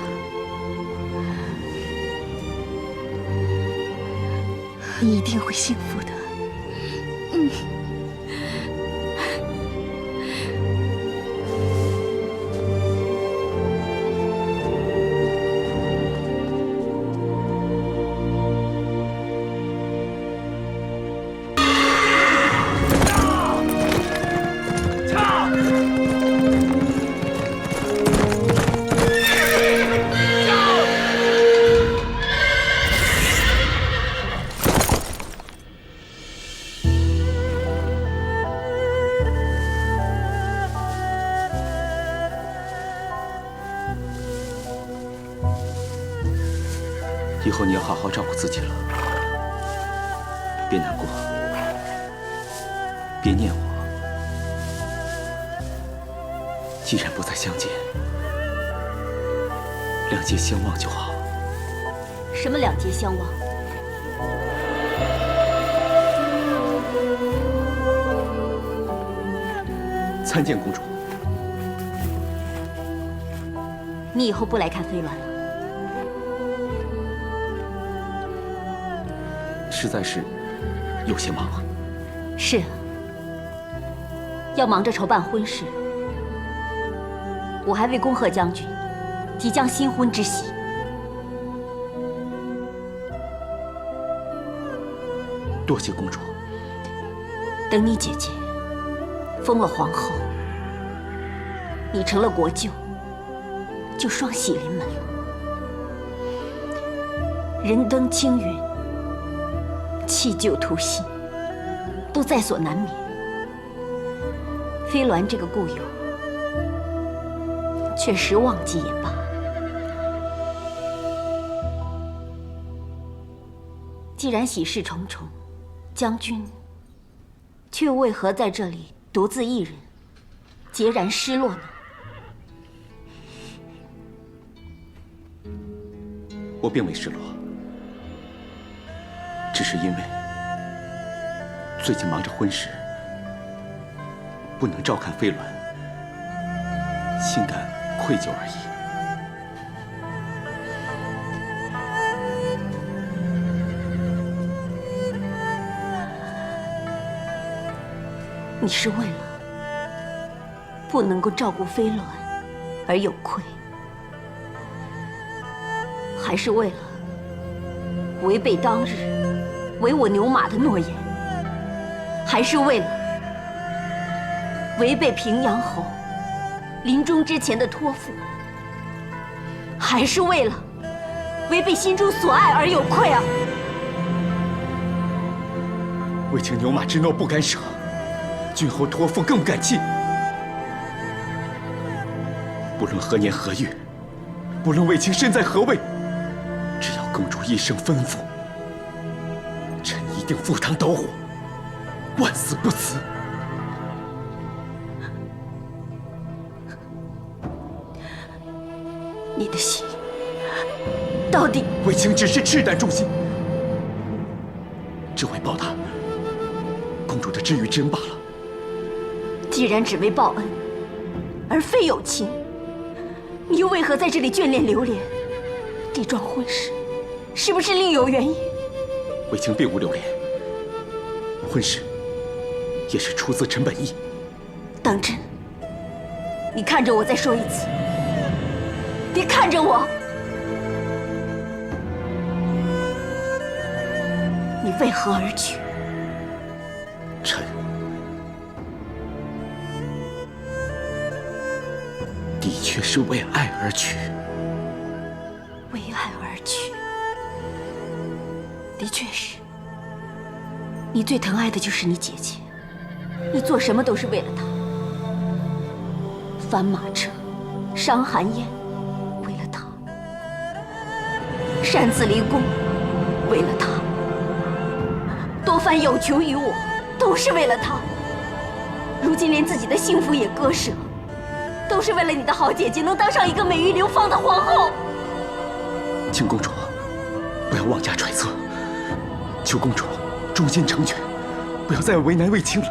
你一定会幸福的。以后你要好好照顾自己了，别难过，别念我。既然不再相见，两节相望就好。什么两节相望？参见公主。你以后不来看飞鸾了？实在是有些忙。是啊，要忙着筹办婚事。我还为恭贺将军即将新婚之喜。多谢公主。等你姐姐封了皇后，你成了国舅，就双喜临门了。人登青云，弃旧图新，都在所难免。飞鸾这个故友，确实忘记也罢。既然喜事重重，将军却为何在这里独自一人，孑然失落呢？我并未失落，只是因为最近忙着婚事，不能照看飞鸾，心感愧疚而已。你是为了不能够照顾飞鸾而有愧，还是为了违背当日唯我牛马的诺言，还是为了违背平阳侯临终之前的托付，还是为了违背心中所爱而有愧啊？为情牛马之诺不敢舍，君侯托付更不敢弃。不论何年何月，不论卫青身在何位，只要公主一声吩咐，臣一定赴汤蹈火，万死不辞。你的心到底……卫青只是赤胆忠心，只为报答公主的知遇之恩罢了。既然只为报恩，而非有情，你又为何在这里眷恋流连？这桩婚事是不是另有原因？卫青并无留恋，婚事也是出自臣本意。当真？你看着我再说一次，你看着我，你为何而娶？臣的确是为爱而娶。为爱而娶，的确是。你最疼爱的就是你姐姐，你做什么都是为了她。翻马车，伤寒烟，为了她；擅自离宫，为了她；多番有求于我，都是为了她。如今连自己的幸福也割舍，都是为了你的好姐姐能当上一个美玉流芳的皇后。请公主不要妄加揣测，求公主忠心成全，不要再为难卫青了。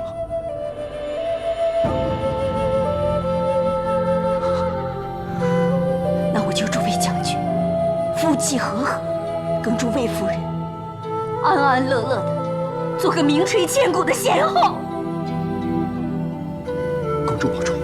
那我就祝卫将军夫妻和和，更祝卫夫人安安乐乐的做个名垂千古的贤后。公主保重。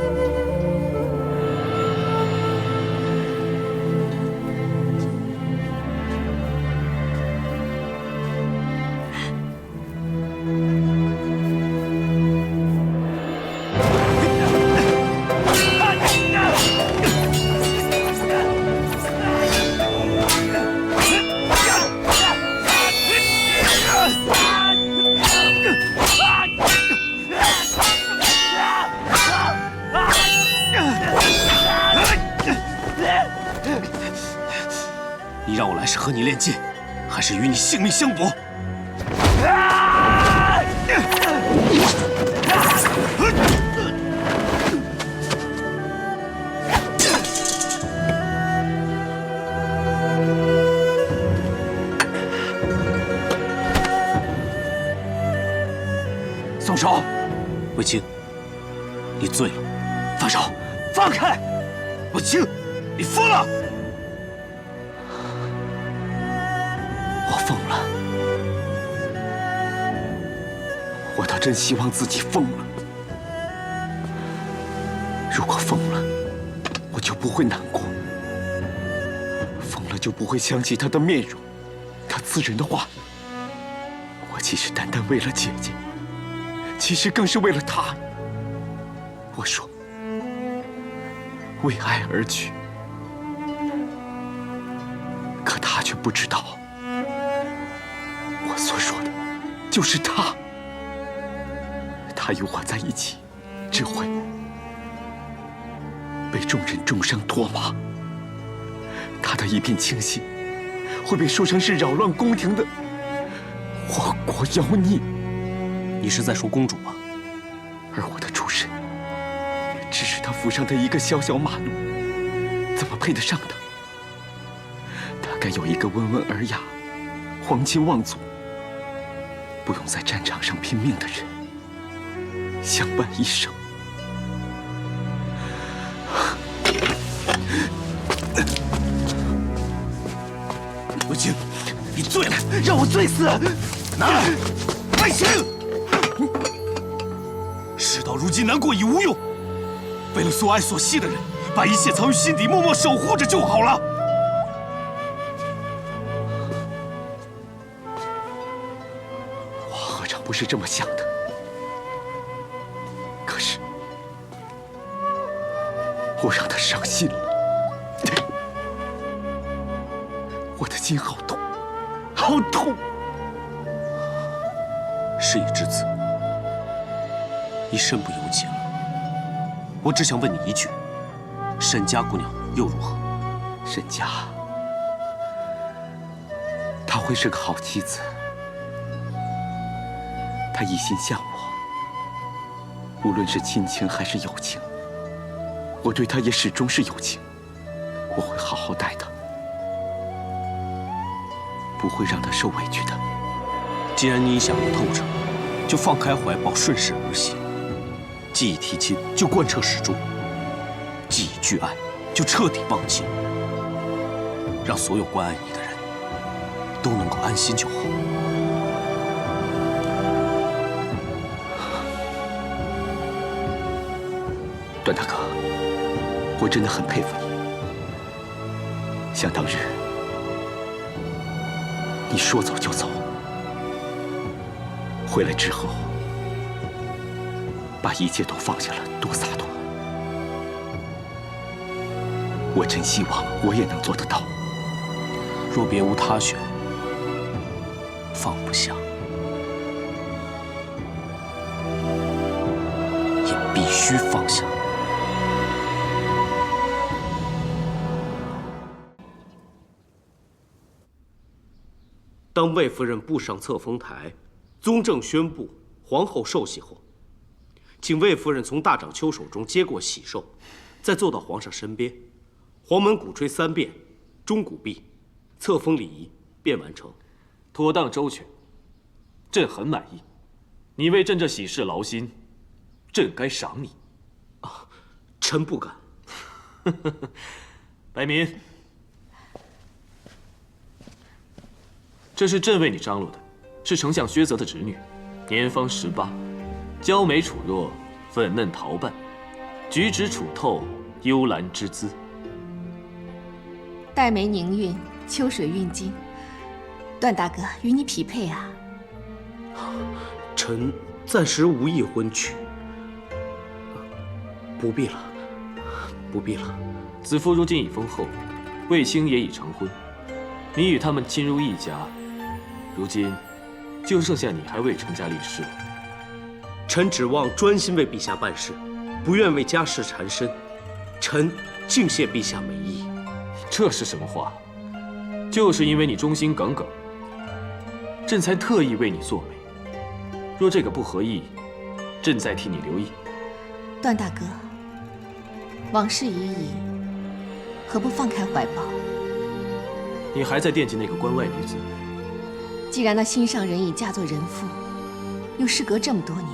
你让我来是和你练剑，还是与你性命相搏？松手！卫青，你醉了。放手！放开！卫青，你疯了！我疯了，我倒真希望自己疯了。如果疯了，我就不会难过；疯了就不会想起他的面容，他刺人的话。我其实单单为了姐姐，其实更是为了她。我说，为爱而娶，可他却不知道。我所说的，就是他。他与我在一起，只会被众人重伤脱马。他的一片清心，会被说成是扰乱宫廷的祸国妖孽。你是在说公主吧？而我的出身，只是他府上的一个小小马奴，怎么配得上他？他该有一个温文尔雅、皇亲望族，不用在战场上拼命的人，相伴一生。卫青，你醉了，让我醉死！拿来！卫青，事到如今难过已无用，为了所爱所惜的人，把一切藏于心底，默默守护着就好了。不是这么想的。可是，我让他伤心了，我的心好痛，好痛。事已至此，你身不由己了。我只想问你一句：沈家姑娘又如何？沈家，她会是个好妻子。她一心向我，无论是亲情还是友情，我对她也始终是友情。我会好好待她，不会让她受委屈的。既然你已想得透彻，就放开怀抱，顺势而行。既已提亲，就贯彻始终；既已具爱，就彻底忘情，让所有关爱你的人都能够安心就好。段大哥，我真的很佩服你。想当日，你说走就走，回来之后，把一切都放下了，多洒脱！我真希望我也能做得到。若别无他选，放不下，也必须放下。当魏夫人步上册封台，宗正宣布皇后受喜后，请魏夫人从大长秋手中接过喜寿，再坐到皇上身边，黄门鼓吹3遍，钟鼓毕，册封礼仪便完成，妥当周全，朕很满意。你为朕这喜事劳心，朕该赏你。啊，臣不敢。白民，这是朕为你张罗的，是丞相薛泽的侄女，年方18，娇美楚若，粉嫩桃瓣，举止楚透，幽兰之姿。黛眉凝韵，秋水韵经，段大哥与你匹配啊！臣暂时无意婚娶，不必了，不必了。子夫如今已封后，卫青也已成婚，你与他们亲如一家，如今就剩下你还未成家立室了。臣指望专心为陛下办事，不愿为家事缠身。臣敬谢陛下美意。这是什么话？就是因为你忠心耿耿，朕才特意为你做媒。若这个不合意，朕再替你留意。段大哥，往事已矣，何不放开怀抱？你还在惦记那个关外女子？既然那心上人已嫁作人妇，又事隔这么多年，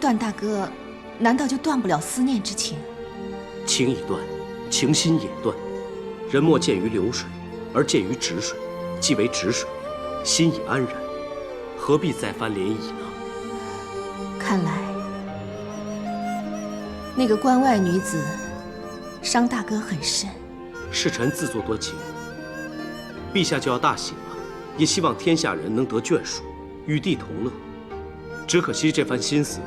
段大哥难道就断不了思念之情？情已断，情心也断。人莫见于流水，而见于止水。既为止水，心已安然，何必再翻涟漪呢？看来那个关外女子伤大哥很深。是臣自作多情。陛下就要大喜了，也希望天下人能得眷属，与地同乐。只可惜这番心思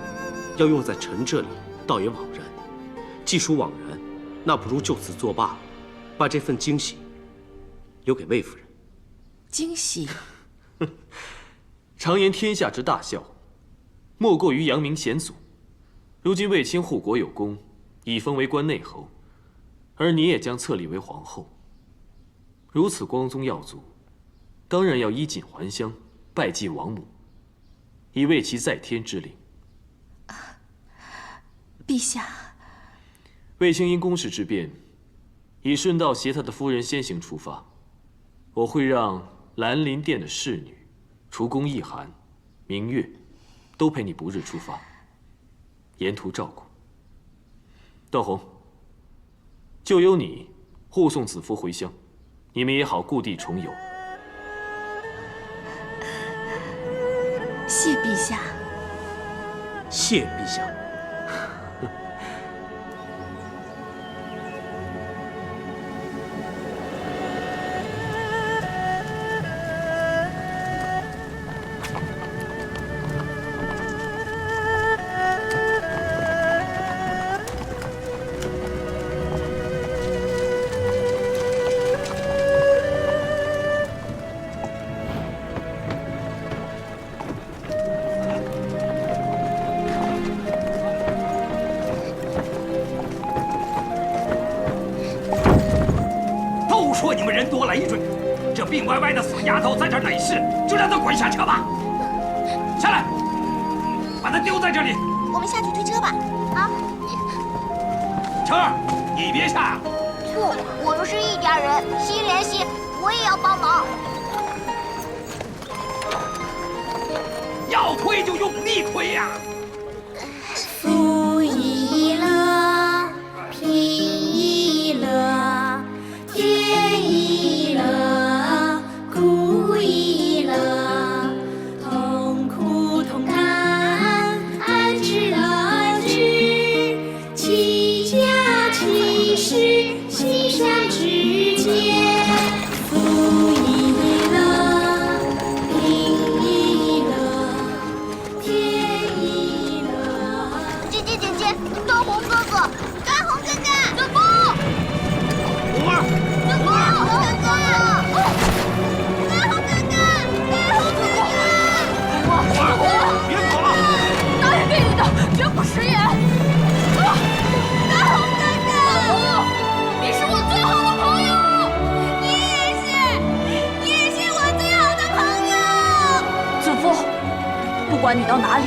要用在臣这里，倒也枉然。既属枉然，那不如就此作罢，把这份惊喜留给魏夫人。惊喜？常言天下之大孝，莫过于扬名显祖。如今卫青护国有功，已封为关内侯，而你也将册立为皇后。如此光宗耀祖，当然要衣锦还乡，拜祭王母，以慰其在天之灵。陛下，卫青因公事之便，已顺道携他的夫人先行出发。我会让兰陵殿的侍女、厨工一涵、明月，都陪你不日出发，沿途照顾。窦红，就由你护送子夫回乡，你们也好故地重游。谢陛下。谢陛下。贵人多累赘，这病歪歪的死丫头在这累事，就让她滚下车吧。下来，把她丢在这里。我们下去推车吧。啊，秋儿，你别下。不，我们是一家人，心连心，我也要帮忙。要推就用力推呀！富亦乐，贫亦乐，天亦乐，苦亦乐，同苦同甘，安之乐之，齐家齐事，心相之间。富亦乐，贫亦乐，天亦乐。姐姐，端红哥哥，端红哥哥，子枫，红儿，子枫，红哥哥，端红哥哥，端红哥哥，红儿，别跑了！答应给你的，绝不食言。端红哥哥，你是我最好的朋友。你也是我最好的朋友。子枫，不管你到哪里，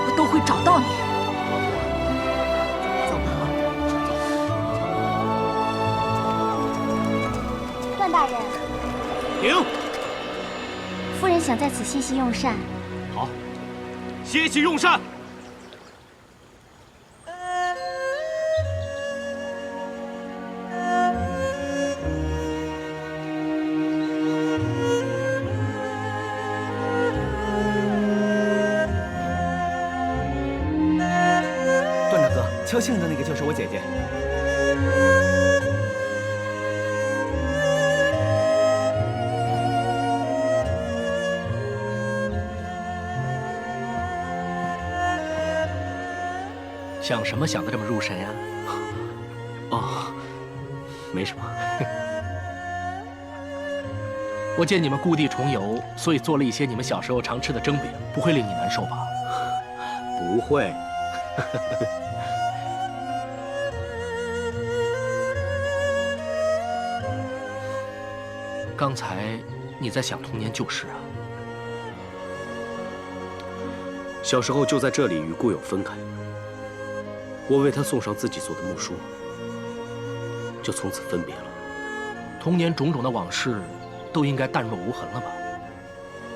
我都会找到你。段大人，停！夫人想在此歇息用膳。好，歇息用膳。段大哥，敲磬的那个就是我姐姐。想什么想得这么入神呀？哦，没什么。我见你们故地重游，所以做了一些你们小时候常吃的蒸饼，不会令你难受吧？不会。刚才你在想童年旧事啊？小时候就在这里与故友分开，我为他送上自己做的木梳，就从此分别了。童年种种的往事，都应该淡若无痕了吧？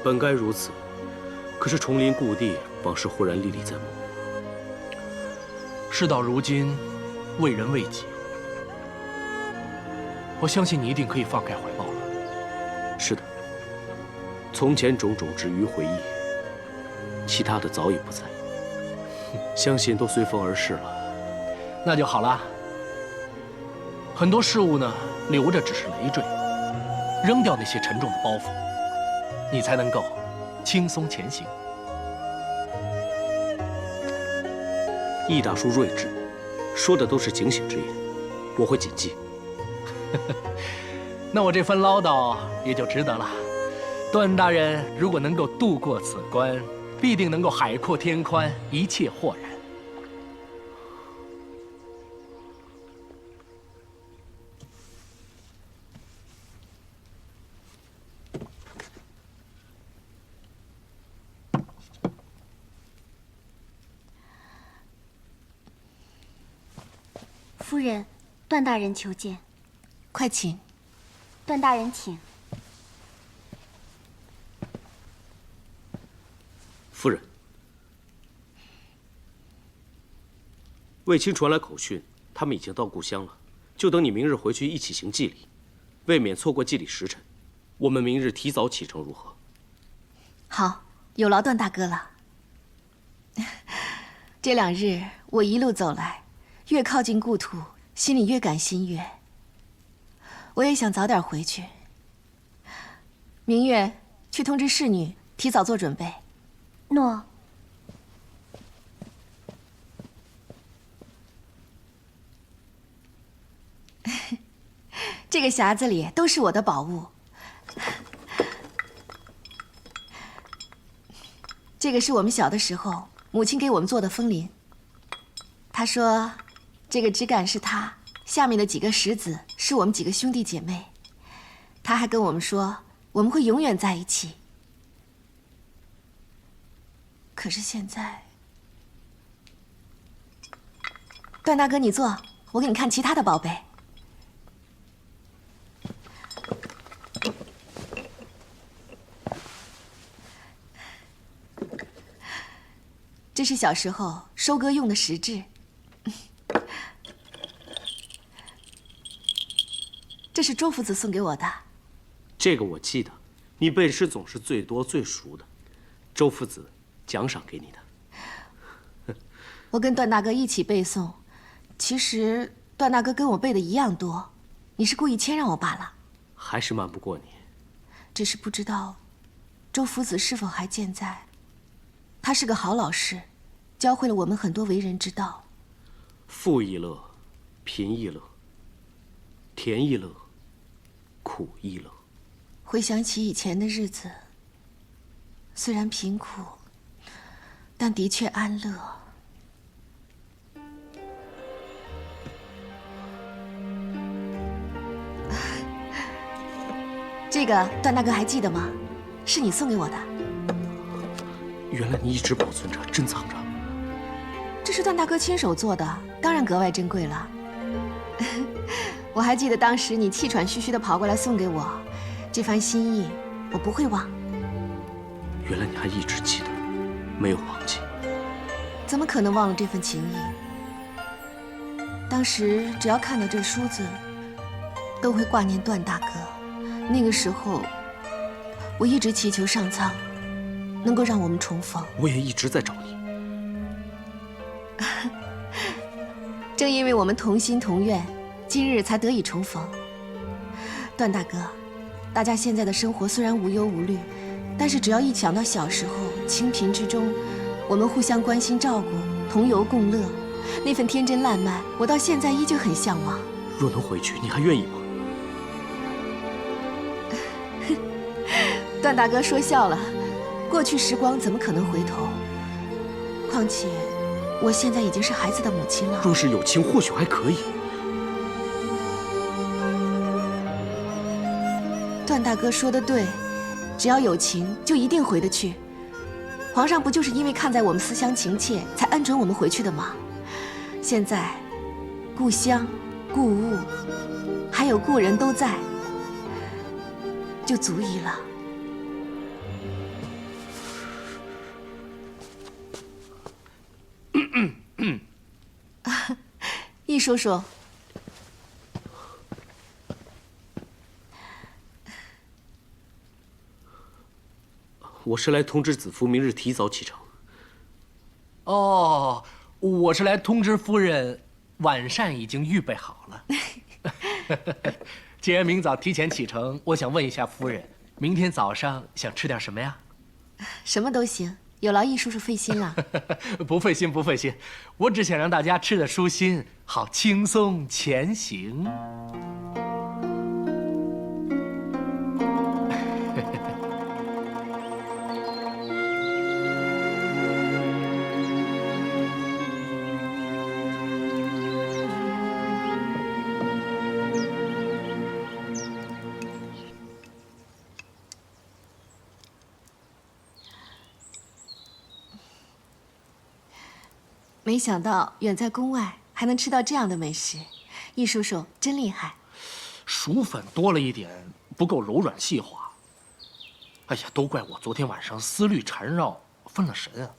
本该如此，可是重临故地，往事忽然历历在目。事到如今，为人为己，我相信你一定可以放开怀抱了。是的，从前种种只余回忆，其他的早已不在，相信都随风而逝了。那就好了。很多事物呢，留着只是累赘，扔掉那些沉重的包袱，你才能够轻松前行。易大叔睿智，说的都是警醒之言，我会谨记。那我这番唠叨也就值得了。段大人如果能够度过此关，必定能够海阔天宽，一切豁然。夫人，段大人求见。快请。段大人请。夫人，卫青传来口讯，他们已经到故乡了，就等你明日回去一起行祭礼，为免错过祭礼时辰，我们明日提早启程，如何？好，有劳段大哥了。这2日我一路走来，越靠近故土，心里越感心悦。我也想早点回去。明月，去通知侍女提早做准备。诺。这个匣子里都是我的宝物。这个是我们小的时候母亲给我们做的风铃。她说，这个枝干是她，下面的几个石子是我们几个兄弟姐妹，他还跟我们说我们会永远在一起。可是现在，段大哥，你坐，我给你看其他的宝贝。这是小时候收割用的石臼，这是周夫子送给我的。这个我记得，你背诗总是最多最熟的，周夫子奖赏给你的。我跟段大哥一起背诵，其实段大哥跟我背的一样多，你是故意谦让我罢了。还是瞒不过你，只是不知道周夫子是否还健在。他是个好老师，教会了我们很多为人之道。富亦乐，贫亦乐，甜亦乐，苦亦乐。回想起以前的日子，虽然贫苦，但的确安乐。这个段大哥还记得吗？是你送给我的。原来你一直保存着、珍藏着。这是段大哥亲手做的，当然格外珍贵了。我还记得当时你气喘吁吁地跑过来送给我，这番心意我不会忘。原来你还一直记得，没有忘记。怎么可能忘了这份情谊？当时只要看到这书字，都会挂念段大哥。那个时候，我一直祈求上苍能够让我们重逢。我也一直在找你。正因为我们同心同愿，今日才得以重逢。段大哥，大家现在的生活虽然无忧无虑，但是只要一想到小时候清贫之中，我们互相关心照顾，同游共乐，那份天真烂漫，我到现在依旧很向往。若能回去，你还愿意吗？段大哥说笑了，过去时光怎么可能回头？况且，我现在已经是孩子的母亲了。若是有情，或许还可以。段大哥说的对，只要有情，就一定回得去。皇上不就是因为看在我们思乡情切，才恩准我们回去的吗？现在，故乡、故物，还有故人都在，就足矣了。易叔叔，我是来通知子夫明日提早启程。哦，我是来通知夫人，晚膳已经预备好了。既然明早提前启程，我想问一下夫人，明天早上想吃点什么呀？什么都行，有劳易叔叔费心了。不费心，不费心，我只想让大家吃得舒心，好轻松前行。没想到远在宫外还能吃到这样的美食，易叔叔真厉害。薯粉多了一点，不够柔软细滑。哎呀，都怪我昨天晚上思虑缠绕，分了神啊。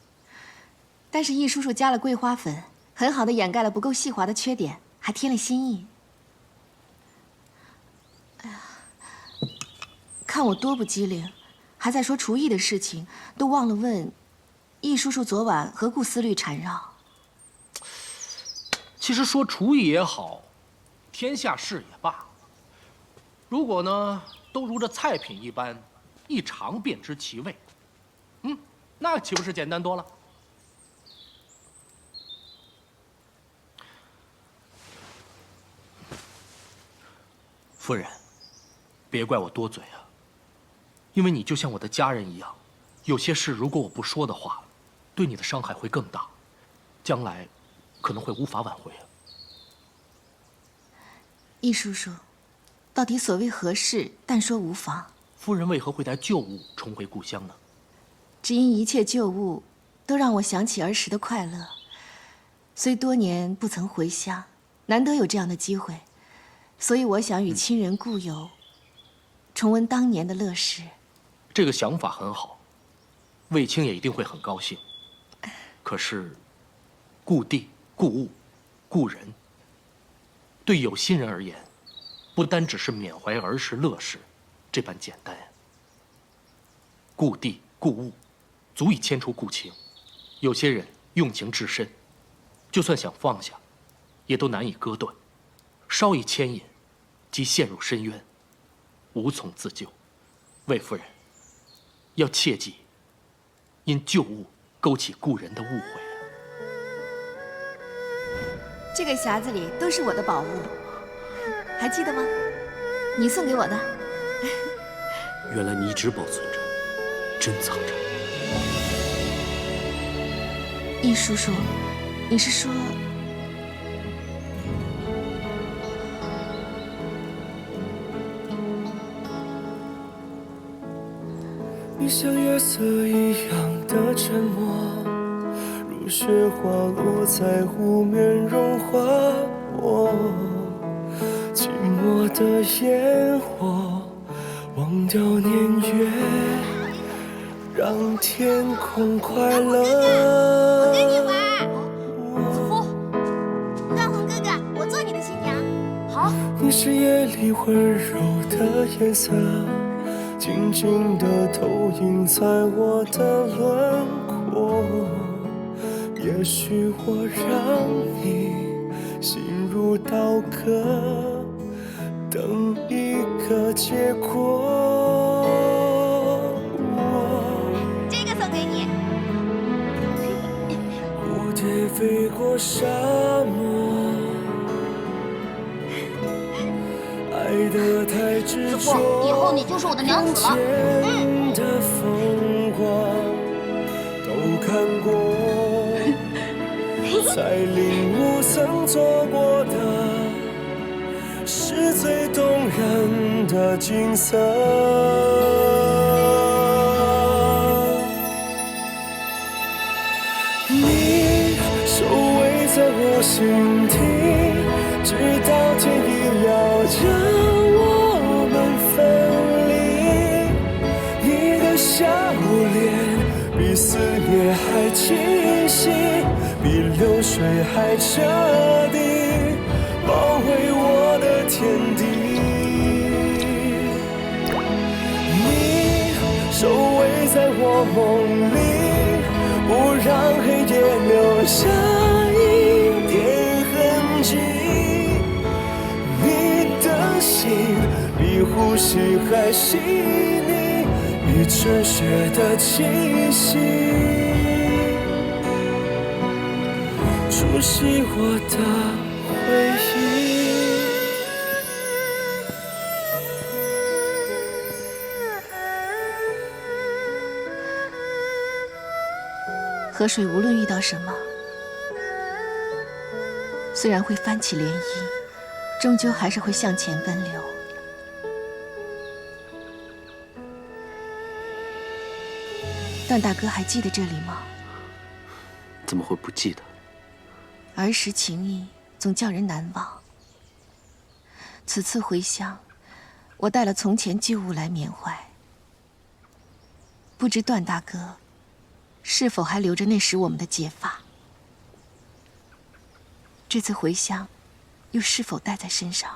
但是易叔叔加了桂花粉，很好的掩盖了不够细滑的缺点，还添了新意。哎呀，看我多不机灵，还在说厨艺的事情，都忘了问易叔叔昨晚何故思虑缠绕。其实说厨艺也好，天下事也罢，如果呢都如这菜品一般，一尝便知其味，那岂不是简单多了？夫人，别怪我多嘴啊，因为你就像我的家人一样，有些事如果我不说的话，对你的伤害会更大，将来可能会无法挽回啊。易叔叔，到底所谓何事，但说无妨。夫人为何会带旧物重回故乡呢？只因一切旧物都让我想起儿时的快乐，虽多年不曾回乡，难得有这样的机会，所以我想与亲人故友重温当年的乐事。这个想法很好，卫青也一定会很高兴。可是，故地、故物、故人，对有心人而言，不单只是缅怀儿时乐事这般简单。故地、故物，足以牵出故情。有些人用情至深，就算想放下，也都难以割断。稍一牵引，即陷入深渊，无从自救。魏夫人，要切记，因旧物勾起故人的误会。这个匣子里都是我的宝物，还记得吗？你送给我的。原来你一直保存着，珍藏着。易叔叔，你是说？你像月色一样的沉默，如雪花落在湖面融化我。寂寞的烟火，忘掉年月，让天空快乐。我跟你玩，子夫，让红哥哥，我做你的新娘。好。你是夜里温柔的颜色，静静地投影在我的轮廓。也许我让你心如刀割，等一个结果。这个送给你。蝴蝶飞过沙漠，爱得太执着。子夫，以后你就是我的娘子了。的风光都看过，才领悟曾做过的是最动人的景色。你守卫在我心底，直到天意要将我们分离。你的笑脸比思念还清晰，比流水还彻底，包围我的天地。你守卫在我梦里，不让黑夜留下一点痕迹。你的心比呼吸还细腻，比春雪的气息，熟悉我的回忆。河水无论遇到什么，虽然会翻起涟漪，终究还是会向前奔流。段大哥还记得这里吗？怎么会不记得？儿时情谊总叫人难忘。此次回乡，我带了从前旧物来缅怀。不知段大哥是否还留着那时我们的结发？这次回乡，又是否带在身上？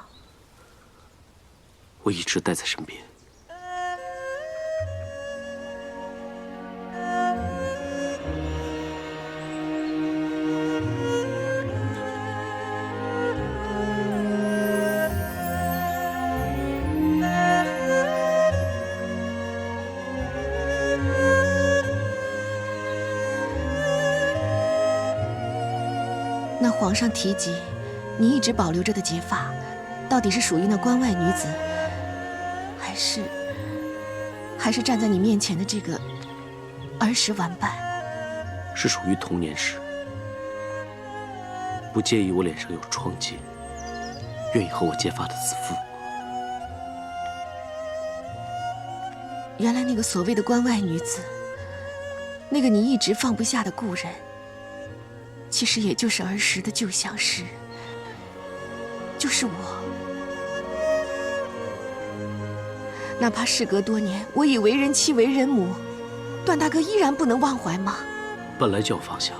我一直带在身边。那皇上提及你一直保留着的结发，到底是属于那关外女子，还是站在你面前的这个儿时玩伴？是属于童年时，不介意我脸上有疮疖，愿意和我结发的子夫。原来那个所谓的关外女子，那个你一直放不下的故人，其实也就是儿时的旧相识，就是我。哪怕事隔多年，我已为人妻为人母，段大哥依然不能忘怀吗？本来就要放下，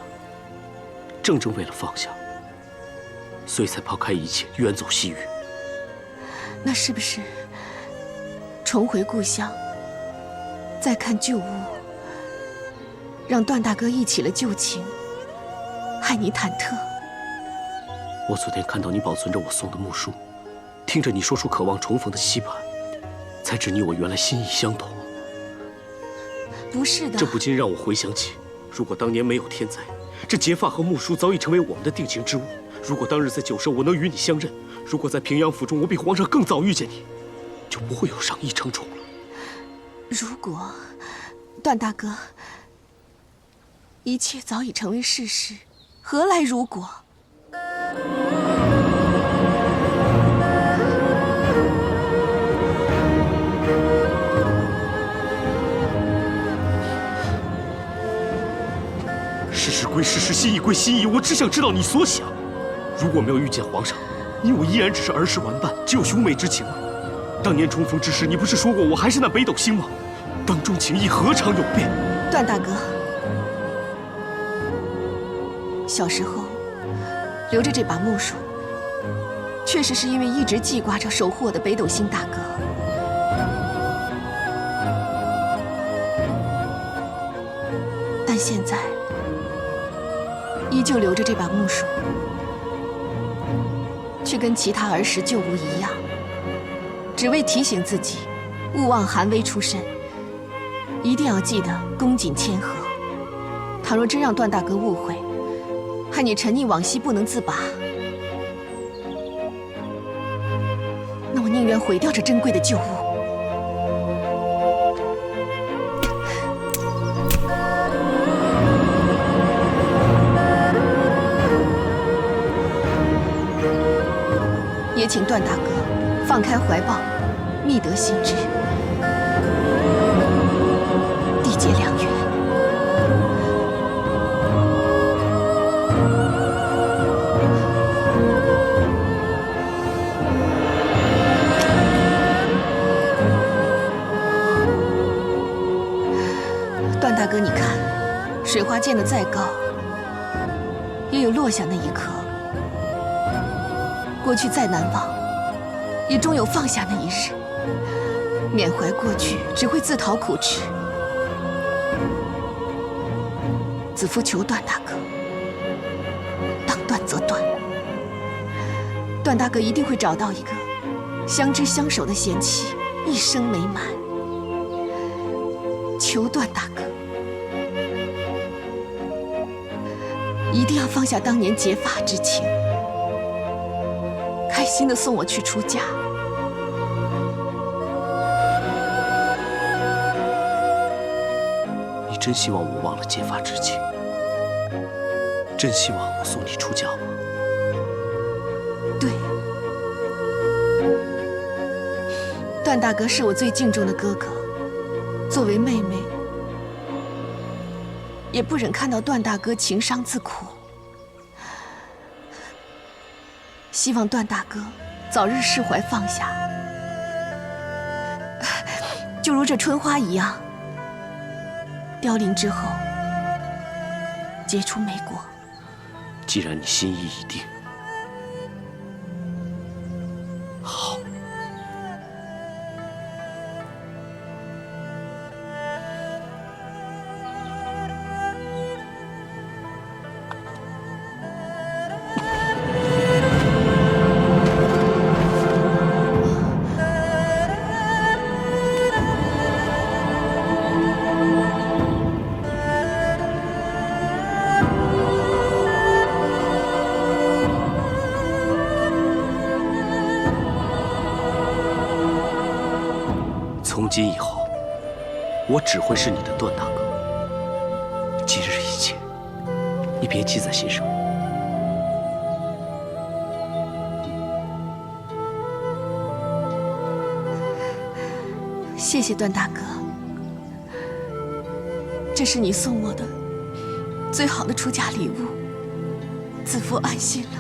正为了放下，所以才抛开一切，远走西域。那是不是重回故乡，再看旧物，让段大哥忆起了旧情，害你忐忑？我昨天看到你保存着我送的木书，听着你说出渴望重逢的期盼，才知你我原来心意相同。不是的，这不禁让我回想起，如果当年没有天灾，这结发和木书早已成为我们的定情之物。如果当日在九寿我能与你相认，如果在平阳府中我比皇上更早遇见你，就不会有上一城宠了。如果，段大哥，一切早已成为事实，何来如果？事实归事实，心意归心意，我只想知道你所想。如果没有遇见皇上，你我依然只是儿时玩伴，只有兄妹之情。当年重逢之时，你不是说过我还是那北斗星吗？当中情谊何尝有变？段大哥，小时候留着这把木梳，确实是因为一直记挂着守护我的北斗星大哥。但现在依旧留着这把木梳，却跟其他儿时旧物一样，只为提醒自己，勿忘寒微出身，一定要记得恭谨谦和。倘若真让段大哥误会，害你沉溺往昔不能自拔，那我宁愿毁掉这珍贵的旧物。也请段大哥放开怀抱，觅得心知，缔结良缘。段大哥，你看，水花溅得再高，也有落下那一刻。过去再难忘，也终有放下那一日。缅怀过去，只会自讨苦吃。子夫求段大哥，当断则断。段大哥一定会找到一个相知相守的贤妻，一生美满。求段大哥，一定要放下当年结发之情。开心地送我去出嫁。你真希望我忘了结发之情？真希望我送你出嫁吗？对，段大哥是我最敬重的哥哥，作为妹妹，也不忍看到段大哥情伤自苦。希望段大哥早日释怀放下，就如这春花一样，凋零之后结出梅果。既然你心意已定，好。从今以后，我只会是你的段大哥。今日一切，你别记在心上。谢谢段大哥。这是你送我的最好的出嫁礼物，子夫安心了。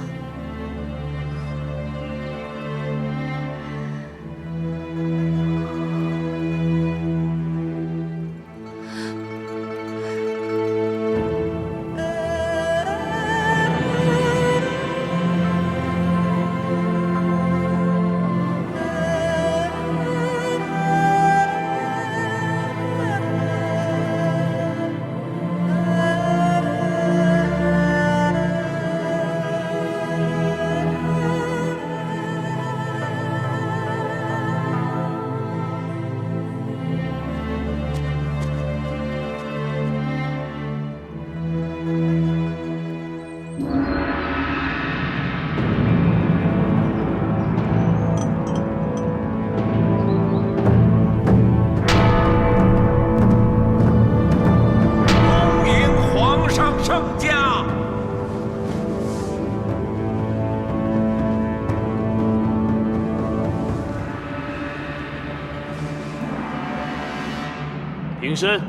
平身。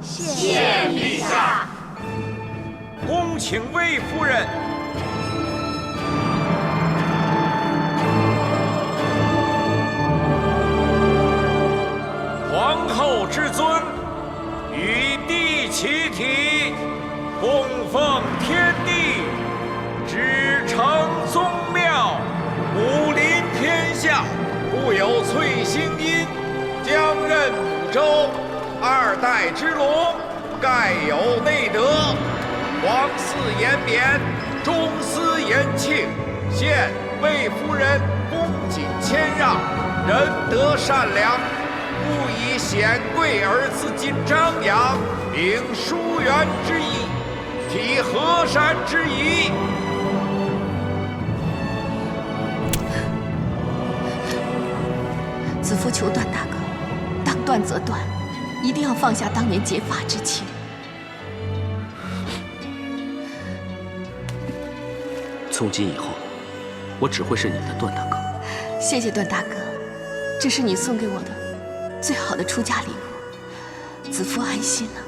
谢陛下。恭请魏夫人。皇后之尊，与地齐体，供奉天地，至诚宗庙，武临天下，故有翠星音，将任五州。2代之龙，盖有内德，皇嗣延冕，中司延庆。现魏夫人恭谨谦让，仁德善良，故以显贵二字金张扬，秉疏远之意，体河山之宜。子夫求段大哥，当断则断。一定要放下当年结发之情。从今以后，我只会是你的段大哥。谢谢段大哥，这是你送给我的最好的出嫁礼物，子夫安心了。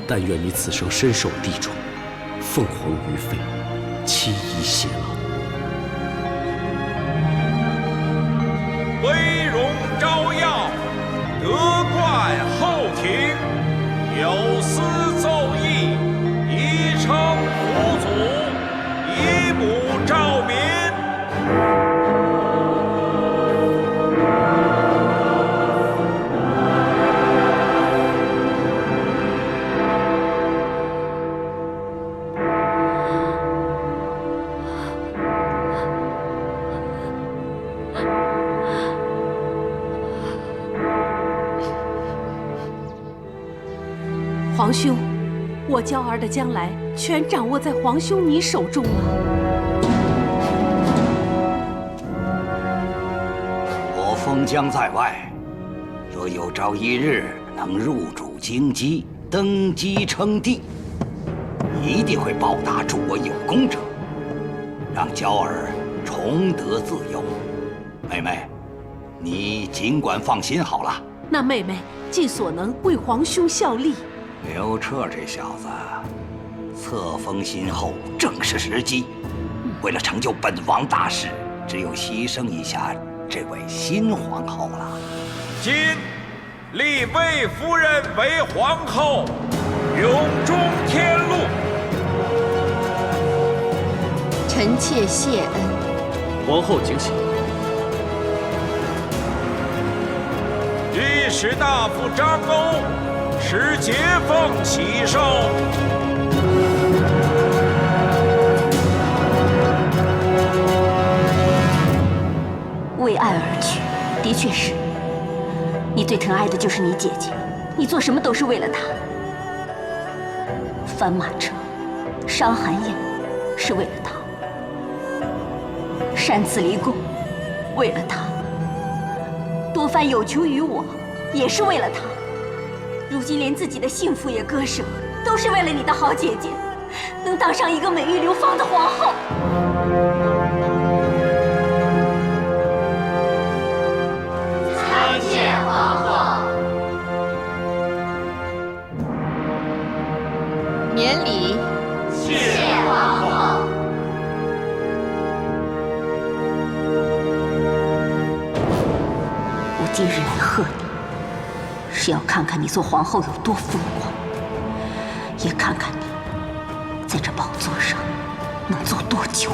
但愿你此生身受地重，凤凰于飞，妻已偕老。威荣昭耀，德冠后庭，有司奏议，以称辅祖，以母兆民。皇兄，我娇儿的将来全掌握在皇兄你手中了。我封疆在外，若有朝一日能入主京畿，登基称帝，一定会报答助我有功者，让娇儿重得自由。妹妹，你尽管放心好了。那妹妹尽所能为皇兄效力。刘彻这小子册封新后正是时机，为了成就本王大事，只有牺牲一下这位新皇后了。今立魏夫人为皇后，永中天禄。臣妾谢恩。皇后请起。御史大夫张欧持节凤启寿。为爱而娶，的确是。你最疼爱的就是你姐姐，你做什么都是为了她。翻马车，伤寒药，是为了他；擅自离宫，为了他；多番有求于我，也是为了他。如今连自己的幸福也割舍，都是为了你的好姐姐，能当上一个美玉流芳的皇后。参见皇后。免礼。谢皇后。我今日来贺你，是要看看你做皇后有多疯狂，也看看你在这宝座上能坐多久。